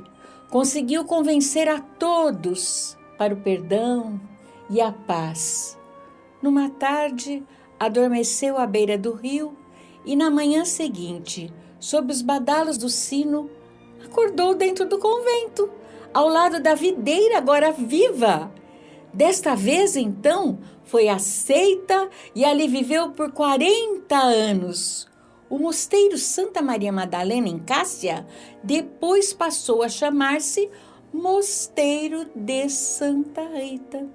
conseguiu convencer a todos para o perdão e a paz. Numa tarde, adormeceu à beira do rio e, na manhã seguinte, sob os badalos do sino, acordou dentro do convento, ao lado da videira agora viva. Desta vez, então, foi aceita e ali viveu por 40 anos. O mosteiro Santa Maria Madalena, em Cássia, depois passou a chamar-se Mosteiro de Santa Rita.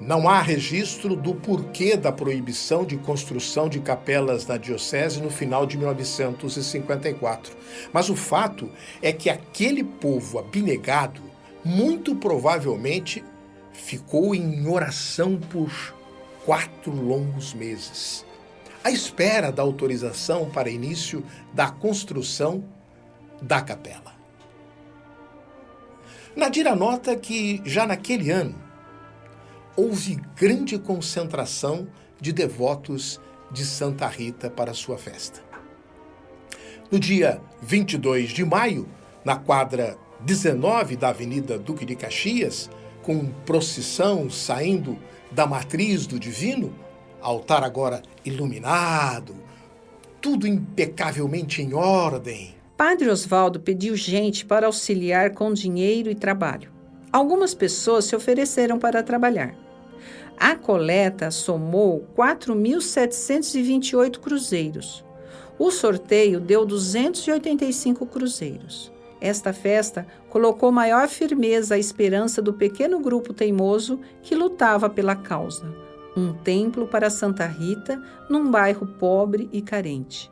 Não há registro do porquê da proibição de construção de capelas na diocese no final de 1954. Mas o fato é que aquele povo abnegado, muito provavelmente, ficou em oração por 4 longos meses, à espera da autorização para início da construção da capela. Nadir anota que, já naquele ano, houve grande concentração de devotos de Santa Rita para sua festa. No dia 22 de maio, na quadra 19 da Avenida Duque de Caxias, com procissão saindo da matriz do Divino, altar agora iluminado, tudo impecavelmente em ordem. Padre Osvaldo pediu gente para auxiliar com dinheiro e trabalho. Algumas pessoas se ofereceram para trabalhar. A coleta somou 4.728 cruzeiros. O sorteio deu 285 cruzeiros. Esta festa colocou maior firmeza à esperança do pequeno grupo teimoso que lutava pela causa. Um templo para Santa Rita num bairro pobre e carente.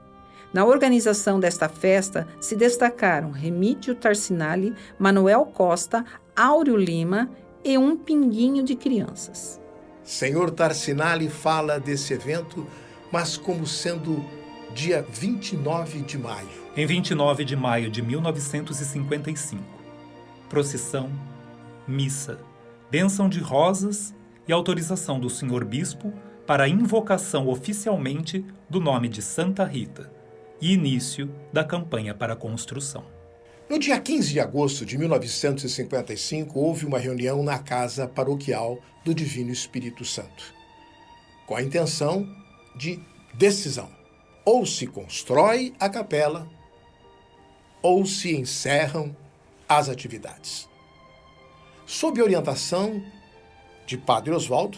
Na organização desta festa se destacaram Remídio Tarcinali, Manuel Costa, Áureo Lima e um pinguinho de crianças. Senhor Tarcinali fala desse evento, mas como sendo dia 29 de maio. Em 29 de maio de 1955, procissão, missa, bênção de rosas e autorização do senhor bispo para a invocação oficialmente do nome de Santa Rita e início da campanha para a construção. No dia 15 de agosto de 1955, houve uma reunião na Casa Paroquial do Divino Espírito Santo, com a intenção de decisão. Ou se constrói a capela, ou se encerram as atividades. Sob orientação de Padre Osvaldo,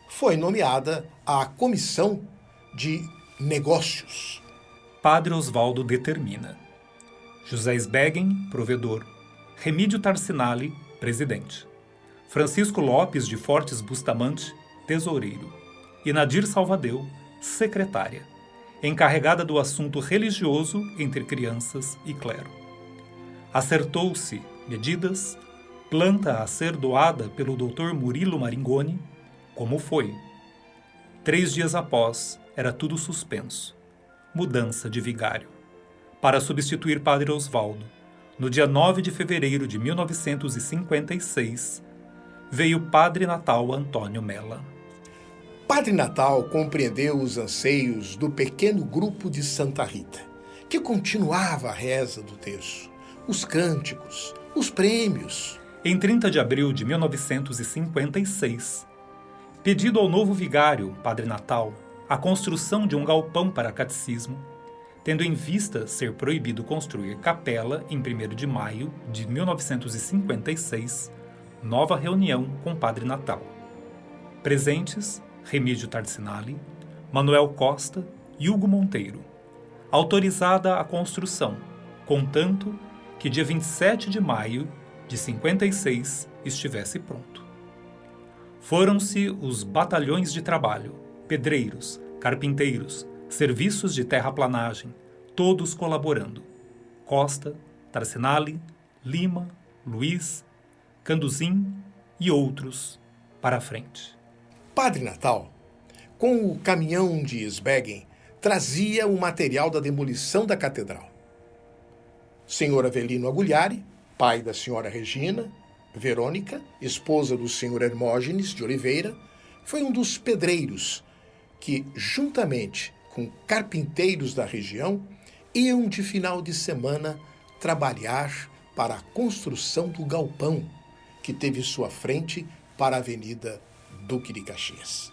foi nomeada a Comissão de Negócios. Padre Osvaldo determina. José Sbeggen, provedor. Remídio Tarcinali, presidente. Francisco Lopes de Fortes Bustamante, tesoureiro. E Nadir Salvadeu, secretária, encarregada do assunto religioso entre crianças e clero. Acertou-se medidas, planta a ser doada pelo Dr. Murilo Maringoni, como foi. 3 dias após, era tudo suspenso. Mudança de vigário. Para substituir Padre Osvaldo, no dia 9 de fevereiro de 1956, veio Padre Natal Antônio Mella. Padre Natal compreendeu os anseios do pequeno grupo de Santa Rita, que continuava a reza do terço, os cânticos, os prêmios. Em 30 de abril de 1956, pedido ao novo vigário, Padre Natal, a construção de um galpão para catecismo, tendo em vista ser proibido construir capela em 1º de maio de 1956, nova reunião com Padre Natal. Presentes, Remídio Tarcinali, Manuel Costa e Hugo Monteiro. Autorizada a construção, contanto que dia 27 de maio de 56 estivesse pronto. Foram-se os batalhões de trabalho, pedreiros, carpinteiros, serviços de terraplanagem, todos colaborando. Costa, Tarcinali, Lima, Luiz, Canduzin e outros para a frente. Padre Natal, com o caminhão de Sbeggen, trazia o material da demolição da catedral. Senhor Avelino Aguliari, pai da senhora Regina, Verônica, esposa do senhor Hermógenes de Oliveira, foi um dos pedreiros que, juntamente com carpinteiros da região, iam de final de semana trabalhar para a construção do galpão, que teve sua frente para a Avenida Duque de Caxias.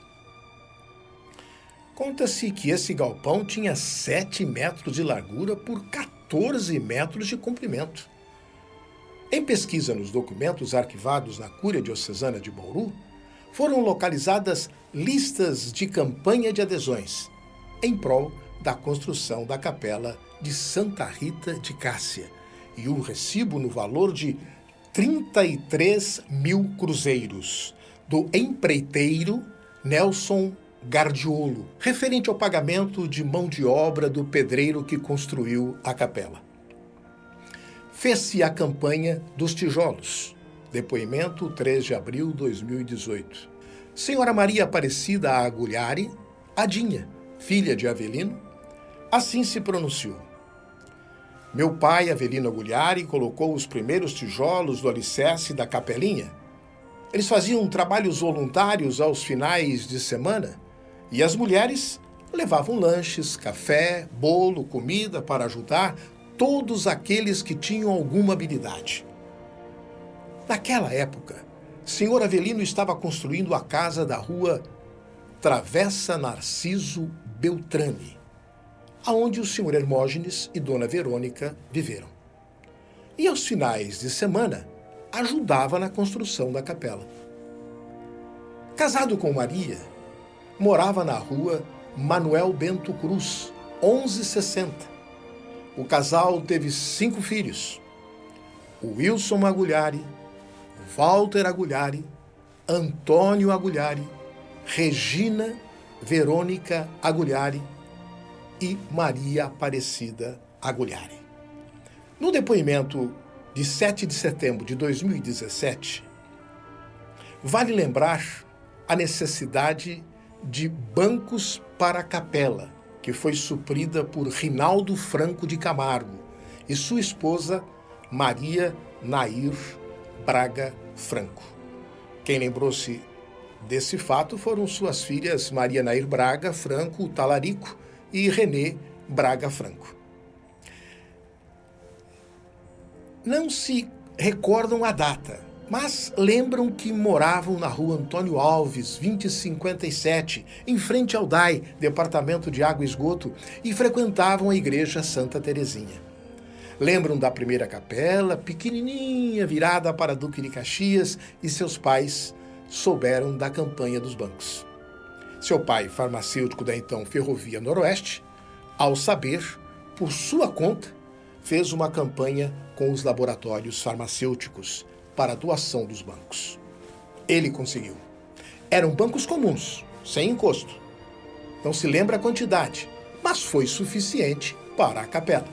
Conta-se que esse galpão tinha 7 metros de largura por 14 metros de comprimento. Em pesquisa nos documentos arquivados na Cúria Diocesana de Bauru, foram localizadas listas de campanha de adesões em prol da construção da capela de Santa Rita de Cássia e um recibo no valor de 33 mil cruzeiros do empreiteiro Nelson Gardiolo, referente ao pagamento de mão de obra do pedreiro que construiu a capela. Fez-se a campanha dos tijolos. Depoimento 3 de abril de 2018. Senhora Maria Aparecida Aguliari, Adinha, filha de Avelino, assim se pronunciou. Meu pai, Avelino Aguliari, colocou os primeiros tijolos do alicerce da capelinha. Eles faziam trabalhos voluntários aos finais de semana e as mulheres levavam lanches, café, bolo, comida para ajudar todos aqueles que tinham alguma habilidade. Naquela época, Senhor Avelino estava construindo a casa da rua Travessa Narciso Beltrame, aonde o senhor Hermógenes e Dona Verônica viveram. E aos finais de semana, ajudava na construção da capela. Casado com Maria, morava na rua Manuel Bento Cruz, 1160. O casal teve 5 filhos: o Wilson Aguliari, Walter Aguliari, Antônio Aguliari, Regina Verônica Aguliari e Maria Aparecida Aguliari. No depoimento de 7 de setembro de 2017, vale lembrar a necessidade de bancos para a capela, que foi suprida por Rinaldo Franco de Camargo e sua esposa Maria Nair Braga Franco. Quem lembrou-se desse fato foram suas filhas Maria Nair Braga Franco Talarico e Renê Braga Franco. Não se recordam a data, mas lembram que moravam na rua Antônio Alves, 2057, em frente ao DAI, Departamento de Água e Esgoto, e frequentavam a igreja Santa Terezinha. Lembram da primeira capela, pequenininha, virada para Duque de Caxias, e seus pais souberam da campanha dos bancos. Seu pai, farmacêutico da então Ferrovia Noroeste, ao saber, por sua conta, fez uma campanha com os laboratórios farmacêuticos para a doação dos bancos. Ele conseguiu. Eram bancos comuns, sem encosto. Não se lembra a quantidade, mas foi suficiente para a capela.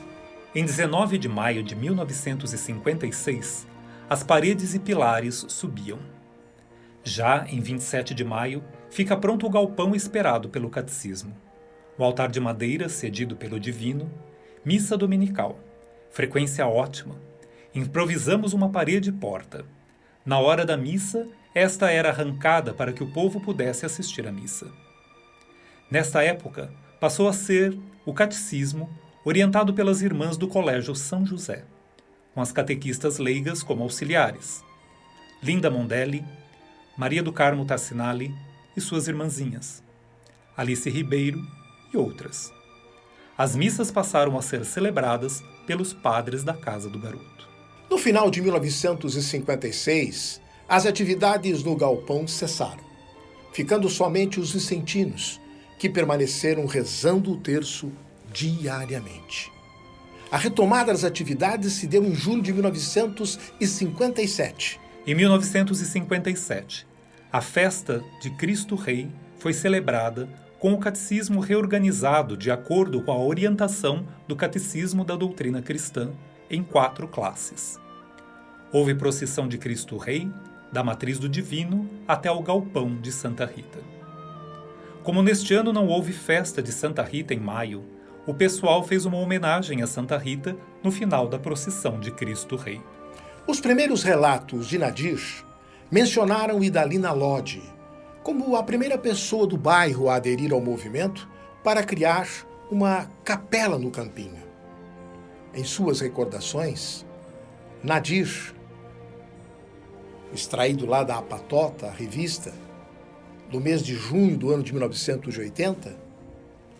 Em 19 de maio de 1956, as paredes e pilares subiam. Já em 27 de maio, fica pronto o galpão esperado pelo catecismo. O altar de madeira cedido pelo Divino, missa dominical, frequência ótima. Improvisamos uma parede e porta. Na hora da missa, esta era arrancada para que o povo pudesse assistir à missa. Nesta época, passou a ser o catecismo orientado pelas irmãs do Colégio São José, com as catequistas leigas como auxiliares, Linda Mondelli, Maria do Carmo Tassinali e suas irmãzinhas, Alice Ribeiro e outras. As missas passaram a ser celebradas pelos padres da Casa do Garoto. No final de 1956, as atividades no galpão cessaram, ficando somente os vicentinos, que permaneceram rezando o terço diariamente. A retomada das atividades se deu em julho de 1957. Em 1957, a festa de Cristo Rei foi celebrada com o catecismo reorganizado de acordo com a orientação do Catecismo da Doutrina Cristã em 4 classes. Houve procissão de Cristo Rei, da Matriz do Divino até o Galpão de Santa Rita. Como neste ano não houve festa de Santa Rita em maio, o pessoal fez uma homenagem a Santa Rita no final da procissão de Cristo Rei. Os primeiros relatos de Nadir mencionaram Idalina Lodi como a primeira pessoa do bairro a aderir ao movimento para criar uma capela no campinho. Em suas recordações, Nadir, extraído lá da Apatota, a revista, no mês de junho do ano de 1980,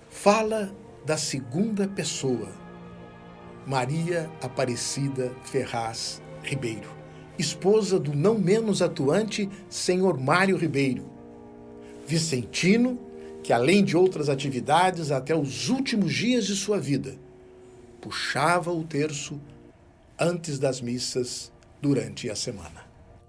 fala da segunda pessoa, Maria Aparecida Ferraz Ribeiro, esposa do não menos atuante Senhor Mário Ribeiro, vicentino que, além de outras atividades, até os últimos dias de sua vida, puxava o terço antes das missas durante a semana.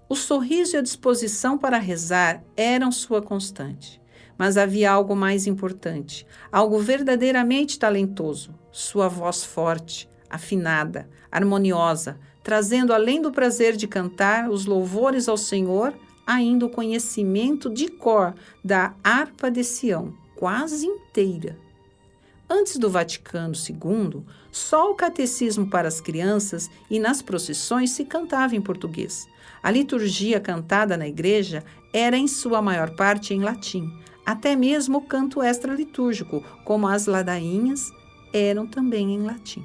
O sorriso e a disposição para rezar eram sua constante. Mas havia algo mais importante, algo verdadeiramente talentoso, sua voz forte, afinada, harmoniosa, trazendo além do prazer de cantar os louvores ao Senhor, ainda o conhecimento de cor da harpa de Sião, quase inteira. Antes do Vaticano II, só o catecismo para as crianças e nas procissões se cantava em português. A liturgia cantada na igreja era em sua maior parte em latim. Até mesmo o canto extra-litúrgico, como as ladainhas, eram também em latim.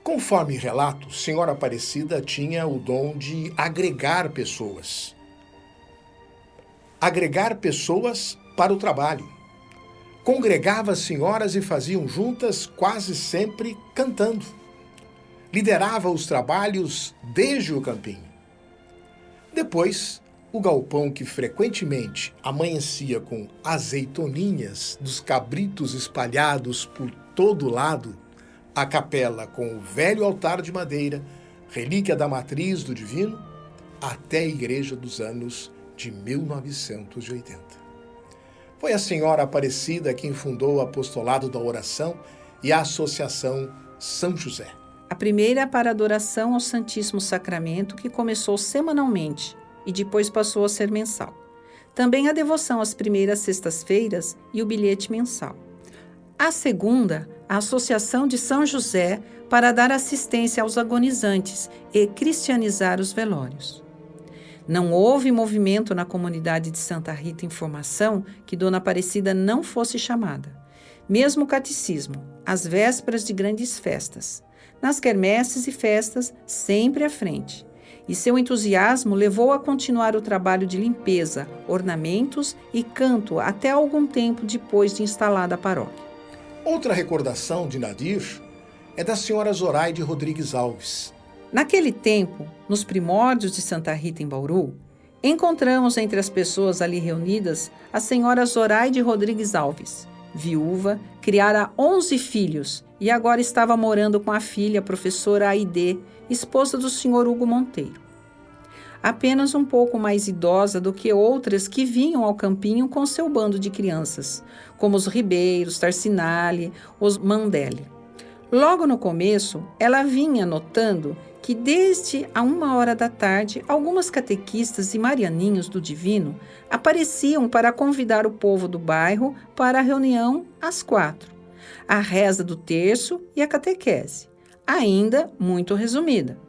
Conforme relatos, Senhora Aparecida tinha o dom de agregar pessoas. Agregar pessoas para o trabalho. Congregava as senhoras e faziam juntas quase sempre cantando. Liderava os trabalhos desde o campinho. Depois, o galpão, que frequentemente amanhecia com azeitoninhas dos cabritos espalhados por todo lado, a capela com o velho altar de madeira, relíquia da Matriz do Divino, até a igreja dos anos de 1980. Foi a Senhora Aparecida quem fundou o Apostolado da Oração e a Associação São José. A primeira para adoração ao Santíssimo Sacramento, que começou semanalmente e depois passou a ser mensal. Também a devoção às primeiras sextas-feiras e o bilhete mensal. A segunda, a Associação de São José, para dar assistência aos agonizantes e cristianizar os velórios. Não houve movimento na comunidade de Santa Rita em formação que Dona Aparecida não fosse chamada. Mesmo o catecismo, às vésperas de grandes festas. Nas quermesses e festas, sempre à frente. E seu entusiasmo levou a continuar o trabalho de limpeza, ornamentos e canto até algum tempo depois de instalada a paróquia. Outra recordação de Nadir é da senhora Zoraide Rodrigues Alves. Naquele tempo, nos primórdios de Santa Rita em Bauru, Encontramos entre as pessoas ali reunidas a senhora Zoraide Rodrigues Alves, viúva, criara 11 filhos e agora estava morando com a filha, a professora Aide, esposa do senhor Hugo Monteiro. Apenas um pouco mais idosa do que outras que vinham ao campinho com seu bando de crianças, como os Ribeiros, Tarcinale, os Mandelli. Logo no começo, ela vinha notando que desde a 1h da tarde, algumas catequistas e marianinhos do Divino apareciam para convidar o povo do bairro para a reunião às 4, a reza do terço e a catequese, ainda muito resumida,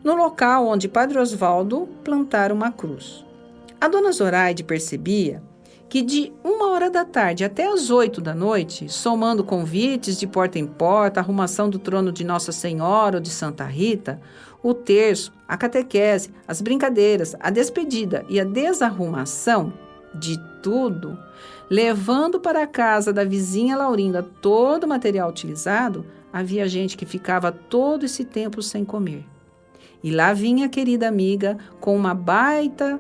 no local onde Padre Osvaldo plantara uma cruz. A dona Zoraide percebia que de 1h da tarde até às 8 da noite, somando convites de porta em porta, arrumação do trono de Nossa Senhora ou de Santa Rita, o terço, a catequese, as brincadeiras, a despedida e a desarrumação de tudo, levando para a casa da vizinha Laurinda todo o material utilizado, havia gente que ficava todo esse tempo sem comer. E lá vinha a querida amiga com uma baita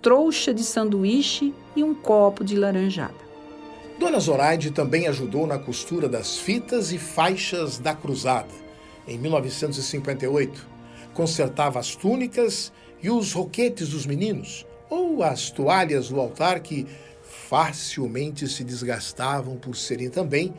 trouxa de sanduíche e um copo de laranjada. Dona Zoraide também ajudou na costura das fitas e faixas da cruzada. Em 1958, consertava as túnicas e os roquetes dos meninos, ou as toalhas do altar que facilmente se desgastavam por serem também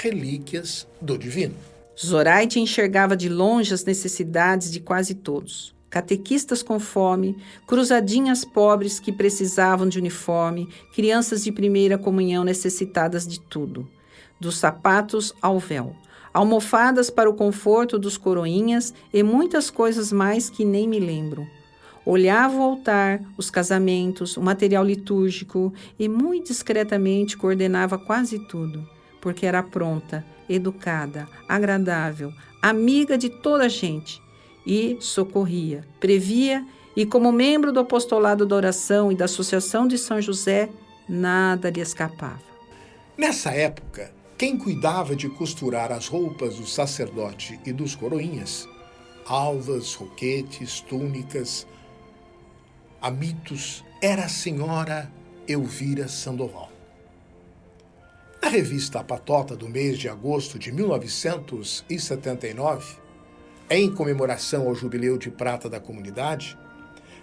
relíquias do divino. Zoraide enxergava de longe as necessidades de quase todos. Catequistas com fome, cruzadinhas pobres que precisavam de uniforme, crianças de primeira comunhão necessitadas de tudo, dos sapatos ao véu, almofadas para o conforto dos coroinhas e muitas coisas mais que nem me lembro. Olhava o altar, os casamentos, o material litúrgico e muito discretamente coordenava quase tudo, porque era pronta, educada, agradável, amiga de toda a gente e socorria, previa e, como membro do apostolado da oração e da Associação de São José, nada lhe escapava. Nessa época, quem cuidava de costurar as roupas do sacerdote e dos coroinhas, alvas, roquetes, túnicas, amitos, era a senhora Elvira Sandoval. Na revista A Patota do mês de agosto de 1979, em comemoração ao Jubileu de Prata da comunidade,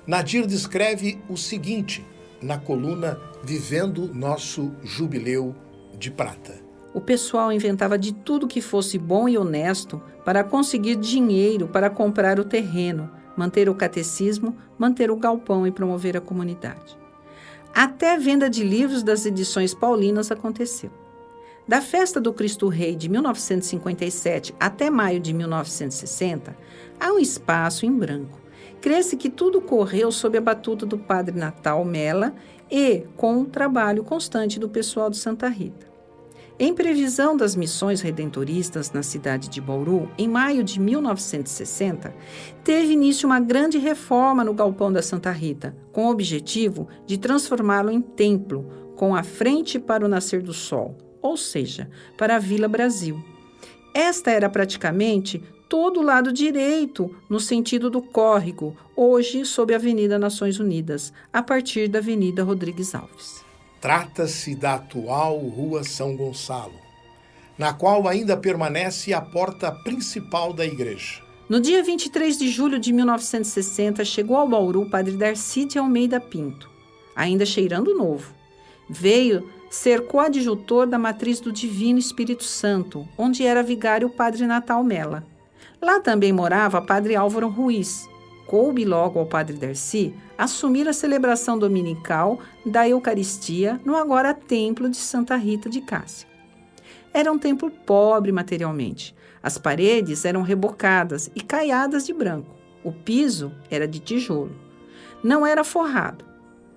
Nadir descreve o seguinte na coluna Vivendo Nosso Jubileu de Prata. O pessoal inventava de tudo que fosse bom e honesto para conseguir dinheiro para comprar o terreno, manter o catecismo, manter o galpão e promover a comunidade. Até a venda de livros das edições paulinas aconteceu. Da festa do Cristo Rei de 1957 até maio de 1960, há um espaço em branco. Crê-se que tudo correu sob a batuta do Padre Natal Mella e com o trabalho constante do pessoal de Santa Rita. Em previsão das missões redentoristas na cidade de Bauru, em maio de 1960, teve início uma grande reforma no galpão da Santa Rita, com o objetivo de transformá-lo em templo, com a frente para o nascer do sol, ou seja, para a Vila Brasil. Esta era praticamente todo o lado direito, no sentido do córrego, hoje sob a Avenida Nações Unidas, a partir da Avenida Rodrigues Alves. Trata-se da atual Rua São Gonçalo, na qual ainda permanece a porta principal da igreja. No dia 23 de julho de 1960, chegou ao Bauru o padre Darcy de Almeida Pinto, ainda cheirando novo. Veio ser coadjutor da matriz do Divino Espírito Santo, onde era vigário o padre Natal Mella. Lá também morava padre Álvaro Ruiz. Coube logo ao padre Darcy assumir a celebração dominical da Eucaristia no agora templo de Santa Rita de Cássia. Era um templo pobre materialmente. As paredes eram rebocadas e caiadas de branco. O piso era de tijolo. Não era forrado,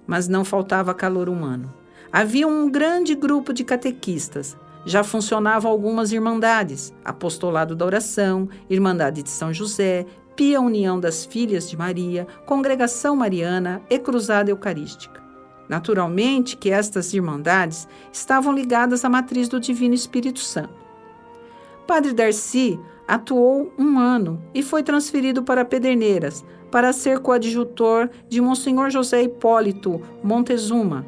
mas não faltava calor humano. Havia um grande grupo de catequistas. Já funcionavam algumas irmandades, Apostolado da Oração, Irmandade de São José, Pia União das Filhas de Maria, Congregação Mariana e Cruzada Eucarística. Naturalmente que estas irmandades estavam ligadas à matriz do Divino Espírito Santo. Padre Darcy Atuou 1 ano e foi transferido para Pederneiras, para ser coadjutor de Monsenhor José Hipólito Montezuma.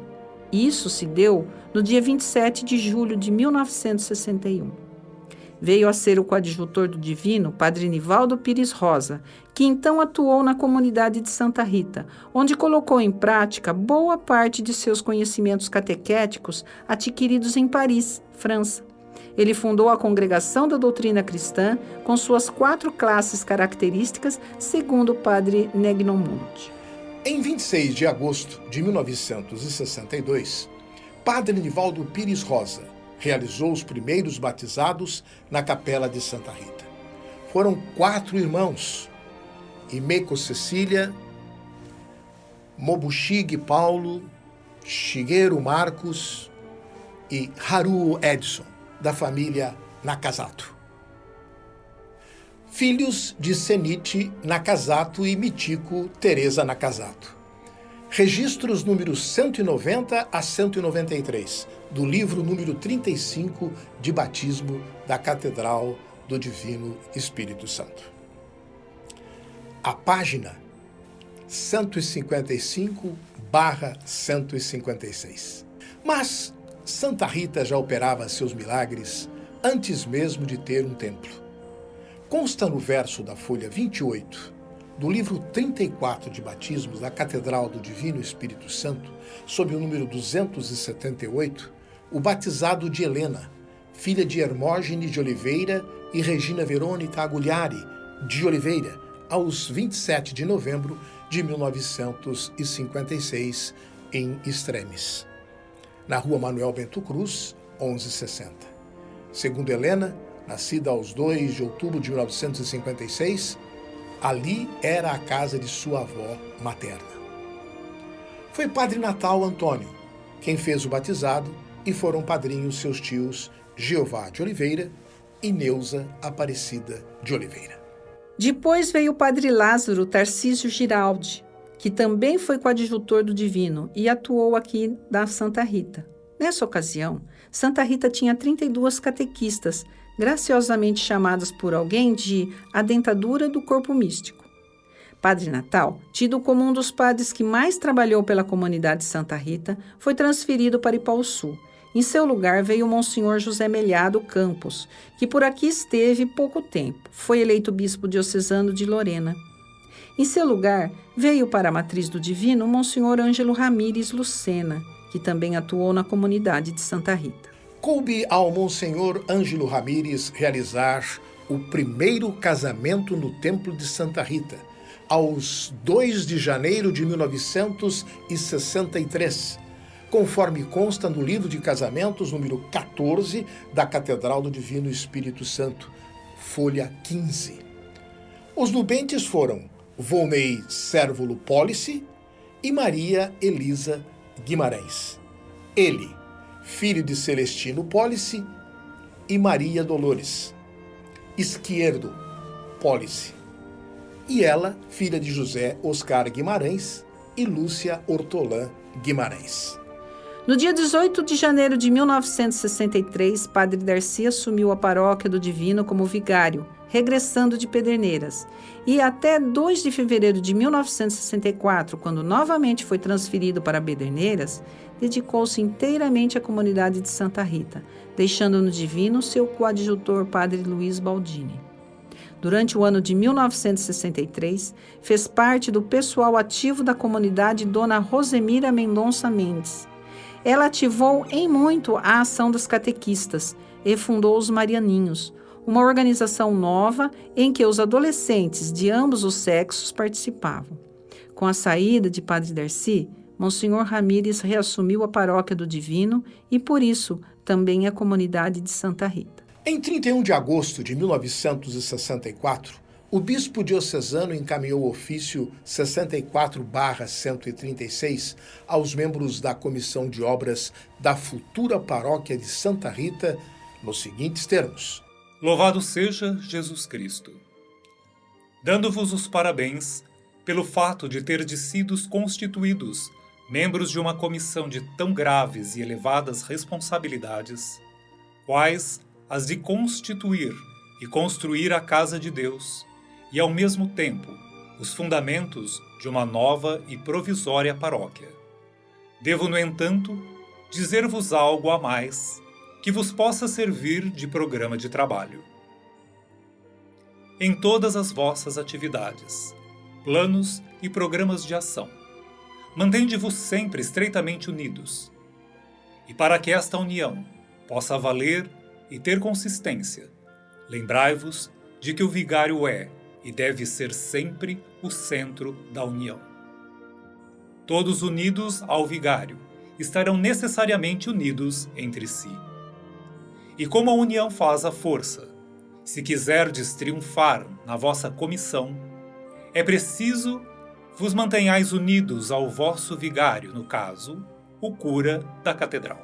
Isso se deu no dia 27 de julho de 1961. Veio a ser o coadjutor do Divino, Padre Nivaldo Pires Rosa, que então atuou na comunidade de Santa Rita, onde colocou em prática boa parte de seus conhecimentos catequéticos adquiridos em Paris, França. Ele fundou a Congregação da Doutrina Cristã, com suas 4 classes características, segundo o Padre Negnomund. Em 26 de agosto de 1962, Padre Nivaldo Pires Rosa realizou os primeiros batizados na Capela de Santa Rita. Foram 4 irmãos: Imeko Cecília, Mobushige Paulo, Shigeru Marcos e Haruo Edson, da família Nakazato. Filhos de Senichi Nakazato e Michiko Teresa Nakazato. Registros números 190 a 193, do livro número 35 de batismo da Catedral do Divino Espírito Santo. A página 155/156. Mas Santa Rita já operava seus milagres antes mesmo de ter um templo. Consta no verso da folha 28 do livro 34 de batismos da Catedral do Divino Espírito Santo, sob o número 278, o batizado de Helena, filha de Hermógenes de Oliveira e Regina Verônica Aguliari de Oliveira, aos 27 de novembro de 1956, em Extremes, na rua Manuel Bento Cruz, 1160. Segundo Helena, nascida aos 2 de outubro de 1956, ali era a casa de sua avó materna. Foi Padre Natal Antônio quem fez o batizado e foram padrinhos seus tios Jeová de Oliveira e Neuza Aparecida de Oliveira. Depois veio o Padre Lázaro Tarcísio Giraldi, que também foi coadjutor do Divino e atuou aqui da Santa Rita. Nessa ocasião, Santa Rita tinha 32 catequistas, graciosamente chamadas por alguém de a dentadura do corpo místico. Padre Natal, tido como um dos padres que mais trabalhou pela comunidade de Santa Rita, foi transferido para Ipauçu. Em seu lugar veio o Monsenhor José Melhado Campos, que por aqui esteve pouco tempo. Foi eleito bispo diocesano de Lorena. Em seu lugar veio para a Matriz do Divino o Monsenhor Ângelo Ramírez Lucena, que também atuou na comunidade de Santa Rita. Coube ao Monsenhor Ângelo Ramírez realizar o primeiro casamento no Templo de Santa Rita, aos 2 de janeiro de 1963, conforme consta no livro de casamentos número 14 da Catedral do Divino Espírito Santo, folha 15. Os nubentes foram Volney Cérvulo Pólice e Maria Elisa Guimarães. Ele, filho de Celestino Pólice e Maria Dolores Esquerdo Pólice, e ela, filha de José Oscar Guimarães e Lúcia Hortolã Guimarães. No dia 18 de janeiro de 1963, Padre Darcy assumiu a paróquia do Divino como vigário, regressando de Pederneiras, e até 2 de fevereiro de 1964, quando novamente foi transferido para Pederneiras, dedicou-se inteiramente à comunidade de Santa Rita, deixando no Divino seu coadjutor Padre Luiz Baldini. Durante o ano de 1963, fez parte do pessoal ativo da comunidade Dona Rosemira Mendonça Mendes. Ela ativou em muito a ação dos catequistas e fundou os Marianinhos, uma organização nova em que os adolescentes de ambos os sexos participavam. Com a saída de Padre Darcy, Monsenhor Ramírez reassumiu a paróquia do Divino e, por isso, também a comunidade de Santa Rita. Em 31 de agosto de 1964, o bispo diocesano encaminhou o ofício 64/136 aos membros da Comissão de Obras da futura paróquia de Santa Rita, nos seguintes termos: Louvado seja Jesus Cristo. Dando-vos os parabéns pelo fato de terdes sido constituídos membros de uma comissão de tão graves e elevadas responsabilidades, quais as de constituir e construir a casa de Deus e, ao mesmo tempo, os fundamentos de uma nova e provisória paróquia. Devo, no entanto, dizer-vos algo a mais que vos possa servir de programa de trabalho. Em todas as vossas atividades, planos e programas de ação, mantende-vos sempre estreitamente unidos. E para que esta união possa valer e ter consistência, lembrai-vos de que o vigário é e deve ser sempre o centro da união. Todos unidos ao vigário estarão necessariamente unidos entre si. E como a união faz a força, se quiserdes triunfar na vossa comissão, é preciso vos mantenhais unidos ao vosso vigário, no caso, o cura da catedral.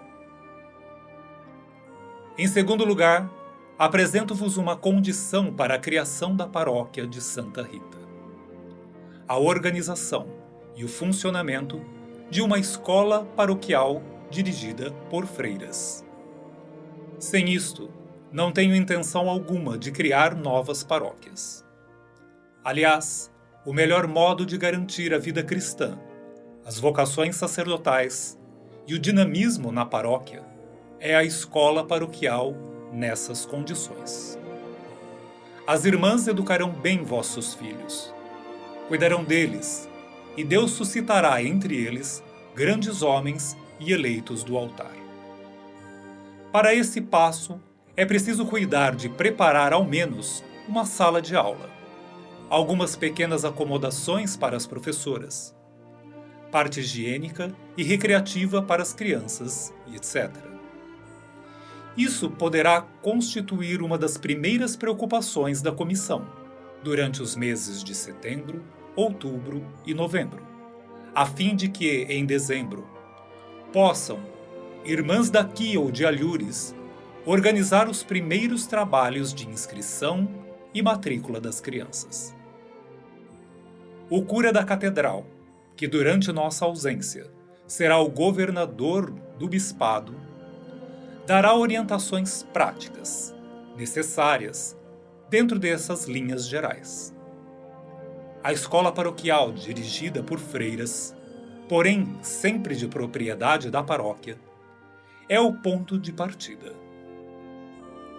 Em segundo lugar, apresento-vos uma condição para a criação da paróquia de Santa Rita: a organização e o funcionamento de uma escola paroquial dirigida por freiras. Sem isto, não tenho intenção alguma de criar novas paróquias. Aliás, o melhor modo de garantir a vida cristã, as vocações sacerdotais e o dinamismo na paróquia é a escola paroquial nessas condições. As irmãs educarão bem vossos filhos, cuidarão deles, e Deus suscitará entre eles grandes homens e eleitos do altar. Para esse passo, é preciso cuidar de preparar ao menos uma sala de aula, algumas pequenas acomodações para as professoras, parte higiênica e recreativa para as crianças, e etc. Isso poderá constituir uma das primeiras preocupações da comissão durante os meses de setembro, outubro e novembro, a fim de que, em dezembro, possam, irmãs daqui ou de Alhures, organizar os primeiros trabalhos de inscrição e matrícula das crianças. O cura da catedral, que durante nossa ausência será o governador do bispado, dará orientações práticas, necessárias, dentro dessas linhas gerais. A escola paroquial, dirigida por freiras, porém sempre de propriedade da paróquia, é o ponto de partida.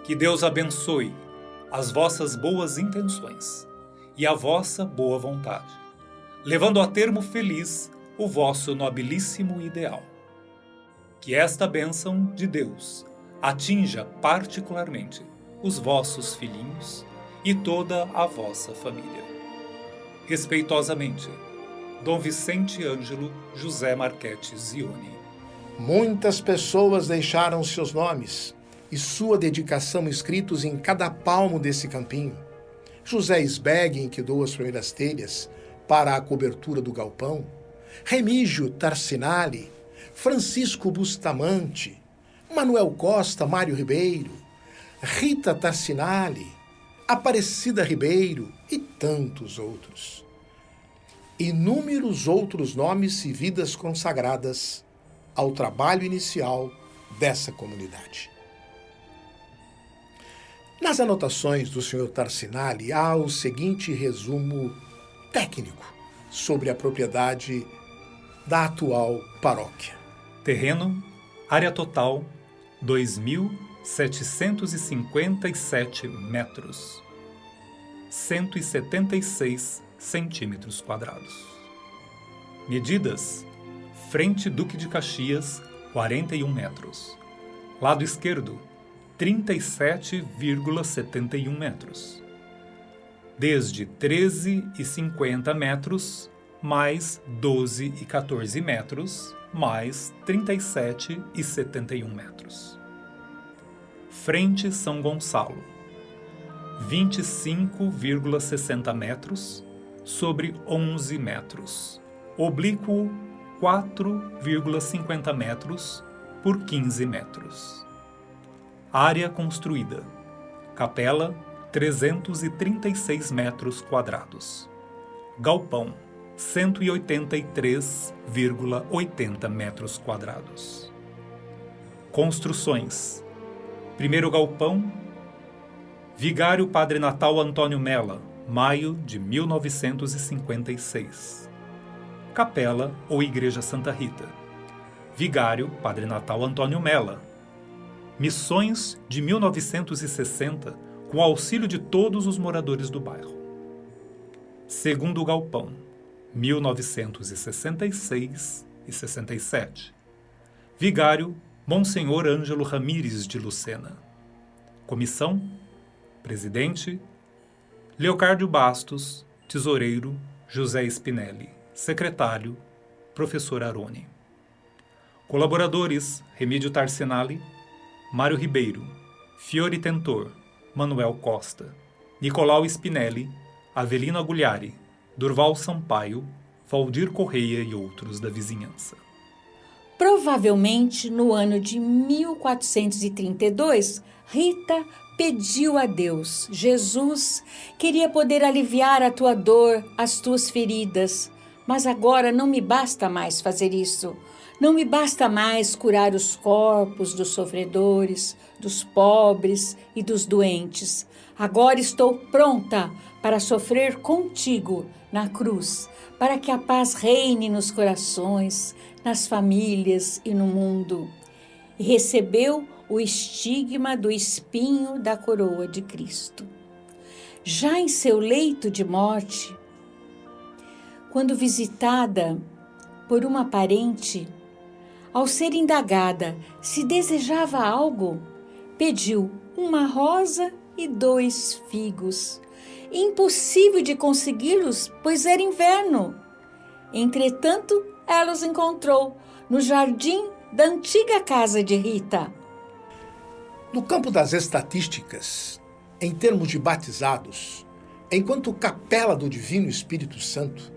Que Deus abençoe as vossas boas intenções e a vossa boa vontade, levando a termo feliz o vosso nobilíssimo ideal. Que esta bênção de Deus atinja particularmente os vossos filhinhos e toda a vossa família. Respeitosamente, Dom Vicente Ângelo José Marchetti Zioni. Muitas pessoas deixaram seus nomes e sua dedicação escritos em cada palmo desse campinho. José Sbeggen, que doou as primeiras telhas para a cobertura do galpão, Remígio Tarcinali, Francisco Bustamante, Manuel Costa, Mário Ribeiro, Rita Tarcinali, Aparecida Ribeiro e tantos outros. Inúmeros outros nomes e vidas consagradas ao trabalho inicial dessa comunidade. Nas anotações do Sr. Tarcinali há o seguinte resumo técnico sobre a propriedade da atual paróquia. Terreno, área total, 2.757 metros, 176 centímetros quadrados. Medidas: frente Duque de Caxias, 41 metros. Lado esquerdo, 37,71 metros. Desde 13,50 metros, mais 12,14 metros, mais 37,71 metros. Frente São Gonçalo, 25,60 metros sobre 11 metros. Oblíquo, 4,50 metros por 15 metros. Área construída: capela, 336 metros quadrados. Galpão, 183,80 metros quadrados. Construções: primeiro galpão, Vigário Padre Natal Antônio Mella, maio de 1956. Capela ou Igreja Santa Rita. Vigário Padre Natal Antônio Mella. Missões de 1960, com auxílio de todos os moradores do bairro. Segundo Galpão, 1966 e 67. Vigário Monsenhor Ângelo Ramírez de Lucena. Comissão: Presidente Leocárdio Bastos, Tesoureiro José Spinelli, Secretário Professor Arone. Colaboradores: Remídio Tarcinali, Mário Ribeiro, Fiore Tentor, Manuel Costa, Nicolau Spinelli, Avelino Aguliari, Durval Sampaio, Valdir Correia e outros da vizinhança. Provavelmente, no ano de 1432, Rita pediu a Deus: Jesus, queria poder aliviar a tua dor, as tuas feridas, mas agora não me basta mais fazer isso. Não me basta mais curar os corpos dos sofredores, dos pobres e dos doentes. Agora estou pronta para sofrer contigo na cruz, para que a paz reine nos corações, nas famílias e no mundo. E recebeu o estigma do espinho da coroa de Cristo. Já em seu leito de morte, quando visitada por uma parente, ao ser indagada se desejava algo, pediu uma rosa e 2 figos. Impossível de consegui-los, pois era inverno. Entretanto, ela os encontrou no jardim da antiga casa de Rita. No campo das estatísticas, em termos de batizados, enquanto capela do Divino Espírito Santo,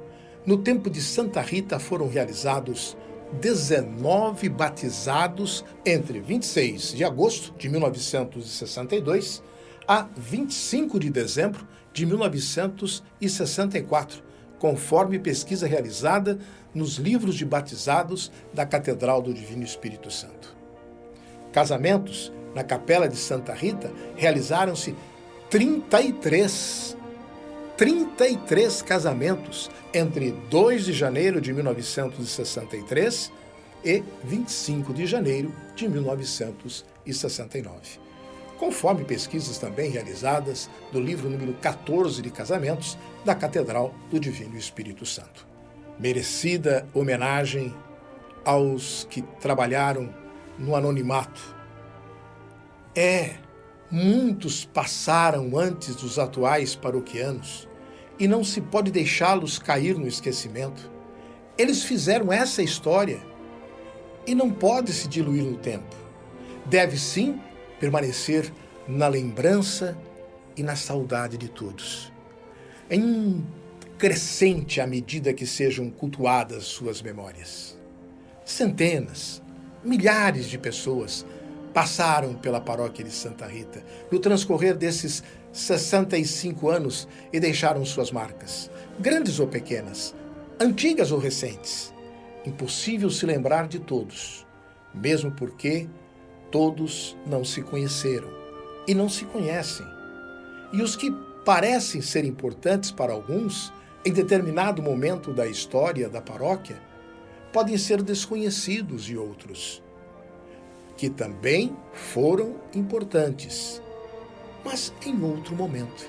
no tempo de Santa Rita foram realizados 19 batizados entre 26 de agosto de 1962 a 25 de dezembro de 1964, conforme pesquisa realizada nos livros de batizados da Catedral do Divino Espírito Santo. Casamentos na Capela de Santa Rita realizaram-se 33 casamentos entre 2 de janeiro de 1963 e 25 de janeiro de 1969. Conforme pesquisas também realizadas no livro número 14 de casamentos da Catedral do Divino Espírito Santo. Merecida homenagem aos que trabalharam no anonimato. Muitos passaram antes dos atuais paroquianos e não se pode deixá-los cair no esquecimento. Eles fizeram essa história e não pode se diluir no tempo. Deve sim permanecer na lembrança e na saudade de todos. Em crescente à medida que sejam cultuadas suas memórias. Centenas, milhares de pessoas passaram pela paróquia de Santa Rita no transcorrer desses 65 anos e deixaram suas marcas, grandes ou pequenas, antigas ou recentes. Impossível se lembrar de todos, mesmo porque todos não se conheceram e não se conhecem. E os que parecem ser importantes para alguns, em determinado momento da história da paróquia, podem ser desconhecidos de outros, que também foram importantes, mas em outro momento.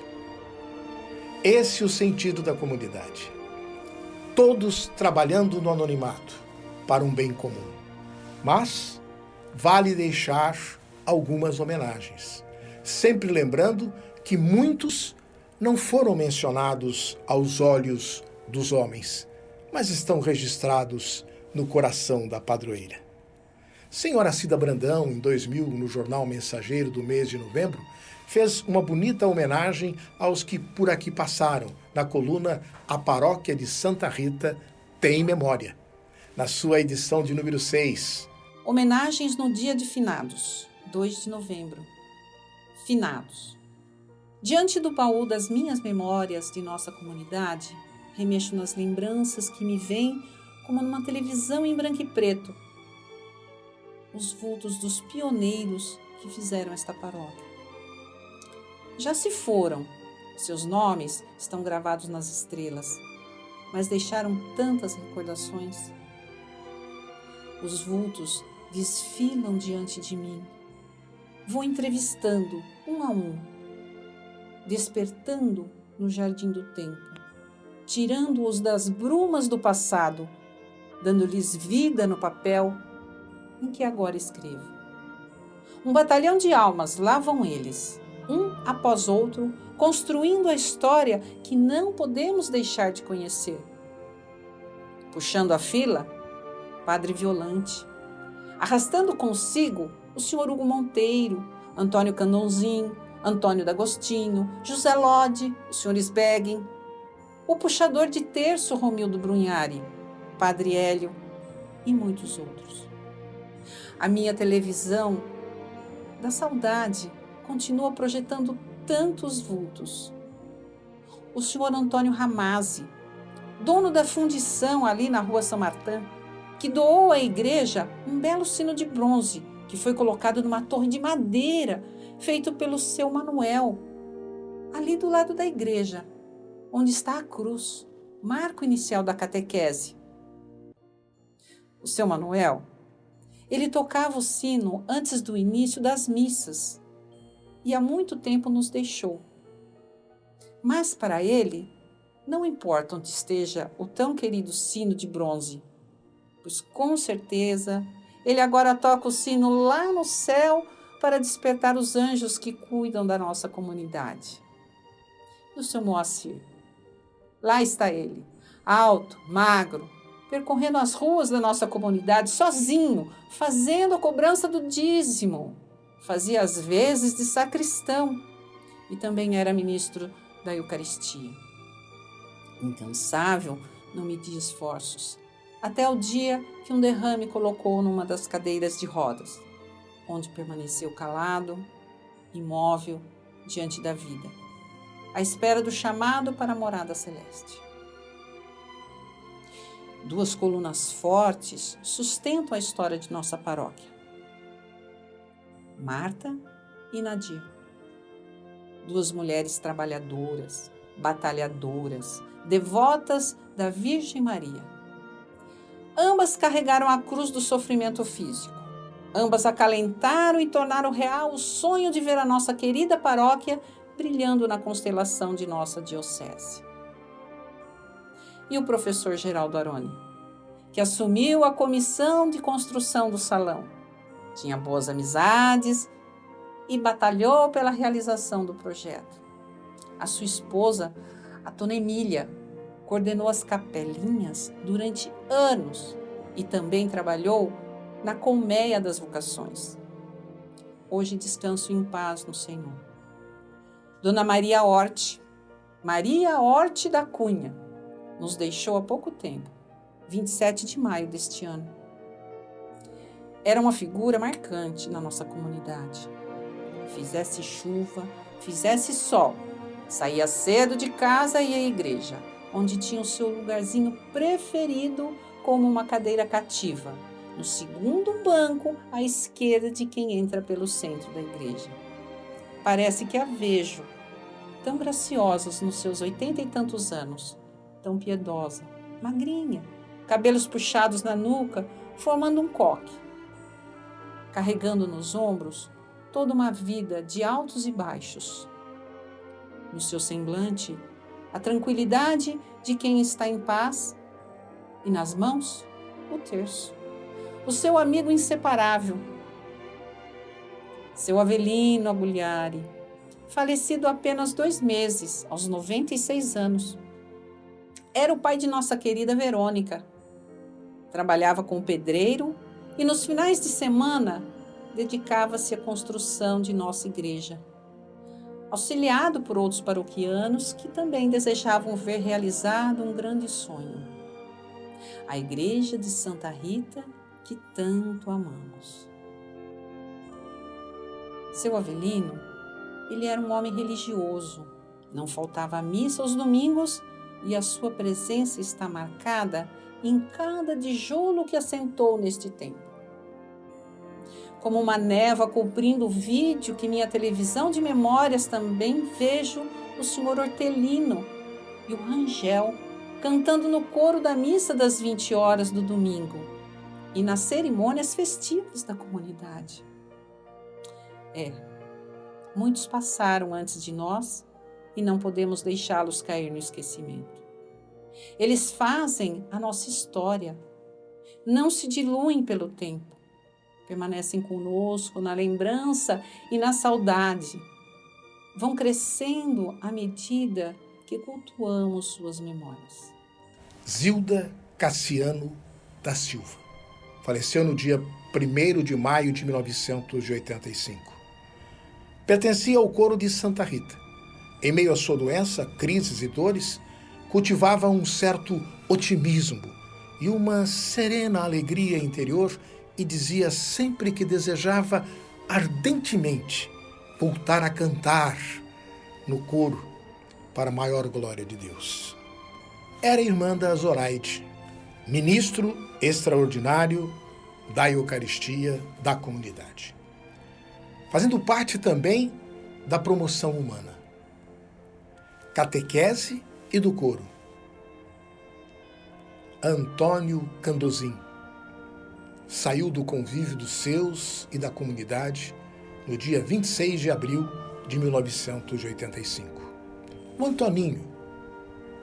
Esse é o sentido da comunidade. Todos trabalhando no anonimato para um bem comum. Mas vale deixar algumas homenagens, sempre lembrando que muitos não foram mencionados aos olhos dos homens, mas estão registrados no coração da padroeira. Senhora Cida Brandão, em 2000, no jornal Mensageiro do mês de novembro, fez uma bonita homenagem aos que por aqui passaram, na coluna A Paróquia de Santa Rita tem memória, na sua edição de número 6. Homenagens no dia de finados, 2 de novembro. Finados. Diante do baú das minhas memórias de nossa comunidade, remexo nas lembranças que me vêm como numa televisão em branco e preto. Os vultos dos pioneiros que fizeram esta paróquia. Já se foram, seus nomes estão gravados nas estrelas, mas deixaram tantas recordações. Os vultos desfilam diante de mim. Vou entrevistando um a um, despertando no jardim do tempo, tirando-os das brumas do passado, dando-lhes vida no papel em que agora escrevo. Um batalhão de almas, lá vão eles, um após outro, construindo a história que não podemos deixar de conhecer. Puxando a fila, Padre Violante, arrastando consigo o Sr. Hugo Monteiro, Antônio Candonzin, Antônio D'Agostinho, José Lodi, o Sr. Sbeggin, o puxador de terço Romildo Brunhari, Padre Hélio e muitos outros. A minha televisão da saudade continua projetando tantos vultos. O Sr. Antônio Ramazzi, dono da fundição ali na Rua São Martin, que doou à igreja um belo sino de bronze que foi colocado numa torre de madeira feito pelo seu Manuel, ali do lado da igreja, onde está a cruz, marco inicial da catequese. O seu Manuel, ele tocava o sino antes do início das missas e há muito tempo nos deixou. Mas para ele, não importa onde esteja o tão querido sino de bronze, pois com certeza ele agora toca o sino lá no céu para despertar os anjos que cuidam da nossa comunidade. E o seu Moacir? Lá está ele, alto, magro, percorrendo as ruas da nossa comunidade sozinho, fazendo a cobrança do dízimo. Fazia as vezes de sacristão e também era ministro da Eucaristia. Incansável, não media esforços, até o dia que um derrame colocou numa das cadeiras de rodas, onde permaneceu calado, imóvel, diante da vida, à espera do chamado para a morada celeste. 2 colunas fortes sustentam a história de nossa paróquia. Marta e Nadir. 2 mulheres trabalhadoras, batalhadoras, devotas da Virgem Maria. Ambas carregaram a cruz do sofrimento físico. Ambas acalentaram e tornaram real o sonho de ver a nossa querida paróquia brilhando na constelação de nossa diocese. E o professor Geraldo Aroni, que assumiu a comissão de construção do salão. Tinha boas amizades e batalhou pela realização do projeto. A sua esposa, a Dona Emília, coordenou as capelinhas durante anos e também trabalhou na colmeia das vocações. Hoje descanso em paz no Senhor. Dona Maria Hort da Cunha, nos deixou há pouco tempo, 27 de maio deste ano. Era uma figura marcante na nossa comunidade. Fizesse chuva, fizesse sol, saía cedo de casa e ia à igreja, onde tinha o seu lugarzinho preferido como uma cadeira cativa, no segundo banco à esquerda de quem entra pelo centro da igreja. Parece que a vejo, tão graciosa nos seus 80 e tantos anos, tão piedosa, magrinha, cabelos puxados na nuca, formando um coque, carregando nos ombros toda uma vida de altos e baixos. No seu semblante, a tranquilidade de quem está em paz e nas mãos, o terço, o seu amigo inseparável, seu Avelino Aguliari, falecido há apenas 2 meses, aos 96 anos. Era o pai de nossa querida Verônica. Trabalhava como pedreiro e nos finais de semana dedicava-se à construção de nossa igreja, auxiliado por outros paroquianos que também desejavam ver realizado um grande sonho. A igreja de Santa Rita, que tanto amamos. Seu Avelino, ele era um homem religioso, não faltava à missa aos domingos e a sua presença está marcada em cada tijolo que assentou neste templo. como uma névoa cobrindo o vídeo que minha televisão de memórias, também vejo o Sr. Hortelino e o Rangel cantando no coro da missa das 20 horas do domingo e nas cerimônias festivas da comunidade. Muitos passaram antes de nós e não podemos deixá-los cair no esquecimento. Eles fazem a nossa história, não se diluem pelo tempo, permanecem conosco na lembrança e na saudade, vão crescendo à medida que cultuamos suas memórias. Zilda Cassiano da Silva faleceu no dia 1º de maio de 1985. Pertencia ao coro de Santa Rita. Em meio à sua doença, crises e dores, cultivava um certo otimismo e uma serena alegria interior e dizia sempre que desejava ardentemente voltar a cantar no coro para a maior glória de Deus. Era irmã da Zoraide, ministro extraordinário da Eucaristia da comunidade, fazendo parte também da promoção humana, catequese e do coro. Antônio Candozin saiu do convívio dos seus e da comunidade no dia 26 de abril de 1985. O Antoninho,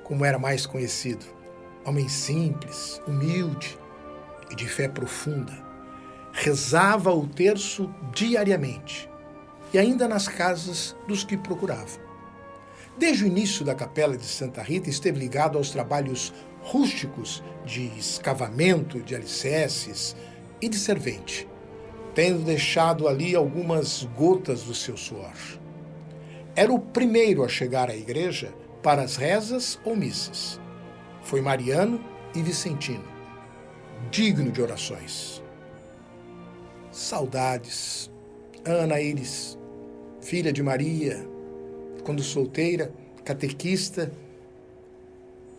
como era mais conhecido, homem simples, humilde e de fé profunda, rezava o terço diariamente e ainda nas casas dos que procuravam. Desde o início da Capela de Santa Rita, esteve ligado aos trabalhos rústicos de escavamento de alicerces e de servente, tendo deixado ali algumas gotas do seu suor. Era o primeiro a chegar à igreja para as rezas ou missas. Foi mariano e vicentino, digno de orações. Saudades. Ana Iris, filha de Maria, quando solteira, catequista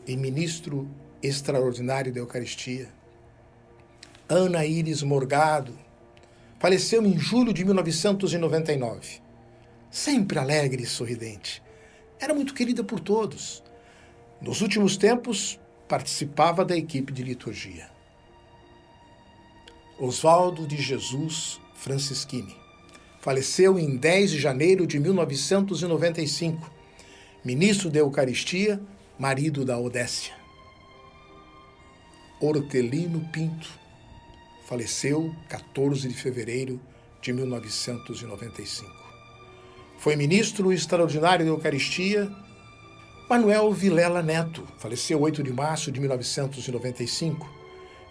e ministro extraordinário da Eucaristia. Ana Iris Morgado faleceu em julho de 1999. Sempre alegre e sorridente. Era muito querida por todos. Nos últimos tempos, participava da equipe de liturgia. Oswaldo de Jesus Francisquini faleceu em 10 de janeiro de 1995, ministro da Eucaristia, marido da Odécia. Hortelino Pinto faleceu 14 de fevereiro de 1995. Foi ministro extraordinário da Eucaristia. Manuel Vilela Neto faleceu 8 de março de 1995.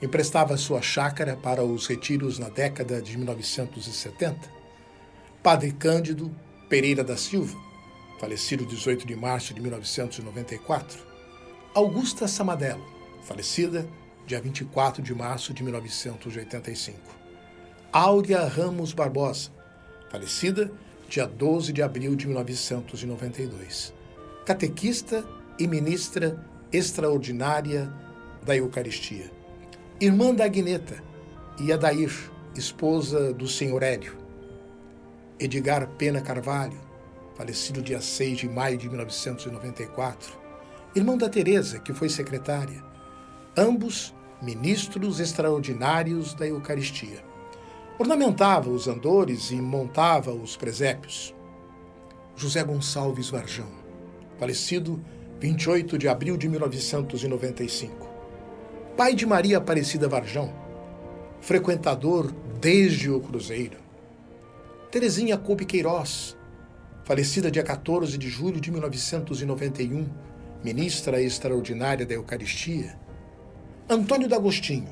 Emprestava sua chácara para os retiros na década de 1970. Padre Cândido Pereira da Silva, falecido 18 de março de 1994. Augusta Samadello, falecida dia 24 de março de 1985. Áurea Ramos Barbosa, falecida dia 12 de abril de 1992. Catequista e ministra extraordinária da Eucaristia. Irmã da Agneta e Adair, esposa do senhor Hélio. Edgar Pena Carvalho, falecido dia 6 de maio de 1994. Irmão da Teresa, que foi secretária. Ambos ministros extraordinários da Eucaristia. Ornamentava os andores e montava os presépios. José Gonçalves Varjão, falecido 28 de abril de 1995. Pai de Maria Aparecida Varjão, frequentador desde o Cruzeiro. Terezinha Coupe Queiroz, falecida dia 14 de julho de 1991, ministra extraordinária da Eucaristia. Antônio D'Agostinho,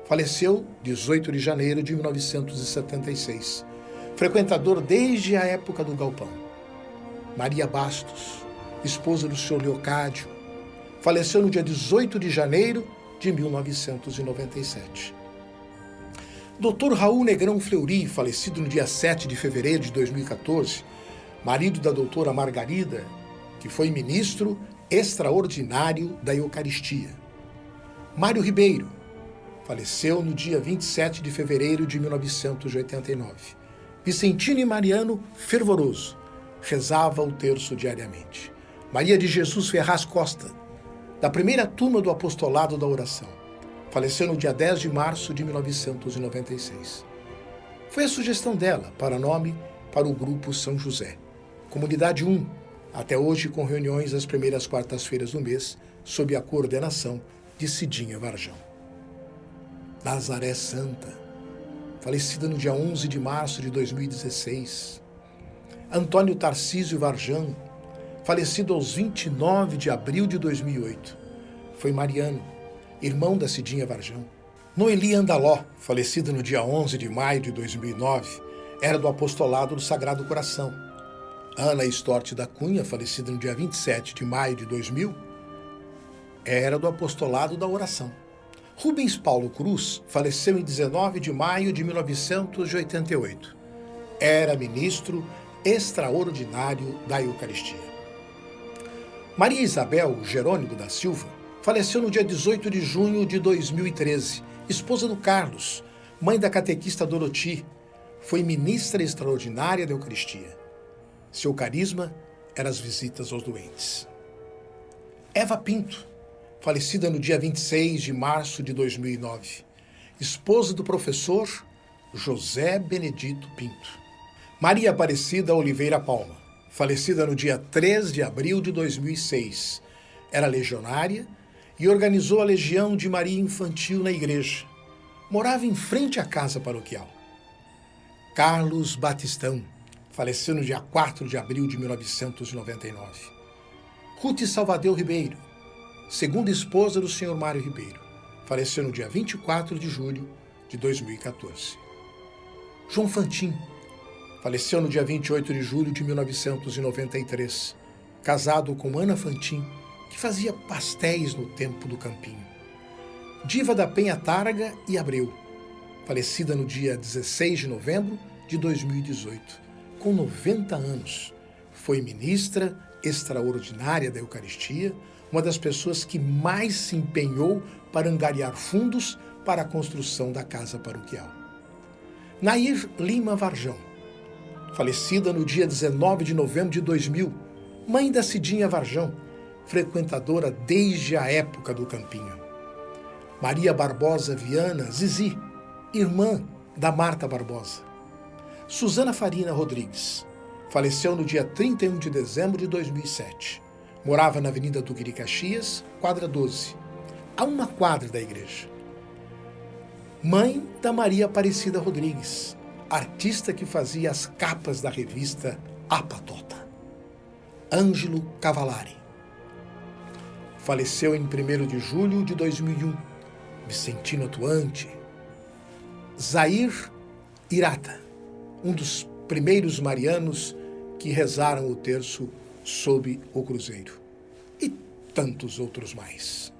faleceu 18 de janeiro de 1976, frequentador desde a época do Galpão. Maria Bastos, esposa do senhor Leocádio, faleceu no dia 18 de janeiro de 1997. Dr. Raul Negrão Fleury, falecido no dia 7 de fevereiro de 2014, marido da doutora Margarida, que foi ministro extraordinário da Eucaristia. Mário Ribeiro, Faleceu no dia 27 de fevereiro de 1989. Vicentino e Mariano, fervoroso, rezava o terço diariamente. Maria de Jesus Ferraz Costa, da primeira turma do apostolado da oração. Faleceu no dia 10 de março de 1996. Foi a sugestão dela para nome para o Grupo São José. Comunidade 1, até hoje com reuniões às primeiras quartas-feiras do mês, sob a coordenação de Cidinha Varjão. Nazaré Santa, falecida no dia 11 de março de 2016. Antônio Tarcísio Varjão, falecido aos 29 de abril de 2008. Foi Mariano, irmão da Cidinha Varjão. Noeli Andaló, falecida no dia 11 de maio de 2009, era do apostolado do Sagrado Coração. Ana Storti da Cunha, falecida no dia 27 de maio de 2000, era do apostolado da oração. Rubens Paulo Cruz faleceu em 19 de maio de 1988. Era ministro extraordinário da Eucaristia. Maria Isabel Jerônimo da Silva faleceu no dia 18 de junho de 2013, esposa do Carlos, mãe da catequista Doroti. Foi ministra extraordinária da Eucaristia. Seu carisma eram as visitas aos doentes. Eva Pinto, falecida no dia 26 de março de 2009, esposa do professor José Benedito Pinto. Maria Aparecida Oliveira Palma, falecida no dia 3 de abril de 2006, era legionária e organizou a Legião de Maria Infantil na igreja. Morava em frente à casa paroquial. Carlos Batistão, faleceu no dia 4 de abril de 1999. Ruth Salvadeu Ribeiro, segunda esposa do Sr. Mário Ribeiro, faleceu no dia 24 de julho de 2014. João Fantin, faleceu no dia 28 de julho de 1993, casado com Ana Fantin, que fazia pastéis no tempo do Campinho. Diva da Penha Targa e Abreu, falecida no dia 16 de novembro de 2018, com 90 anos. Foi ministra extraordinária da Eucaristia, uma das pessoas que mais se empenhou para angariar fundos para a construção da casa paroquial. Nair Lima Varjão, falecida no dia 19 de novembro de 2000, mãe da Cidinha Varjão, frequentadora desde a época do Campinho. Maria Barbosa Viana Zizi, irmã da Marta Barbosa. Susana Farina Rodrigues, faleceu no dia 31 de dezembro de 2007. Morava na Avenida Duque de Caxias, quadra 12, a uma quadra da igreja. Mãe da Maria Aparecida Rodrigues, artista que fazia as capas da revista A Patota. Ângelo Cavallari, faleceu em 1º de julho de 2001. Vicentino atuante. Zair Irata, um dos primeiros marianos que rezaram o terço sob o cruzeiro. E tantos outros mais.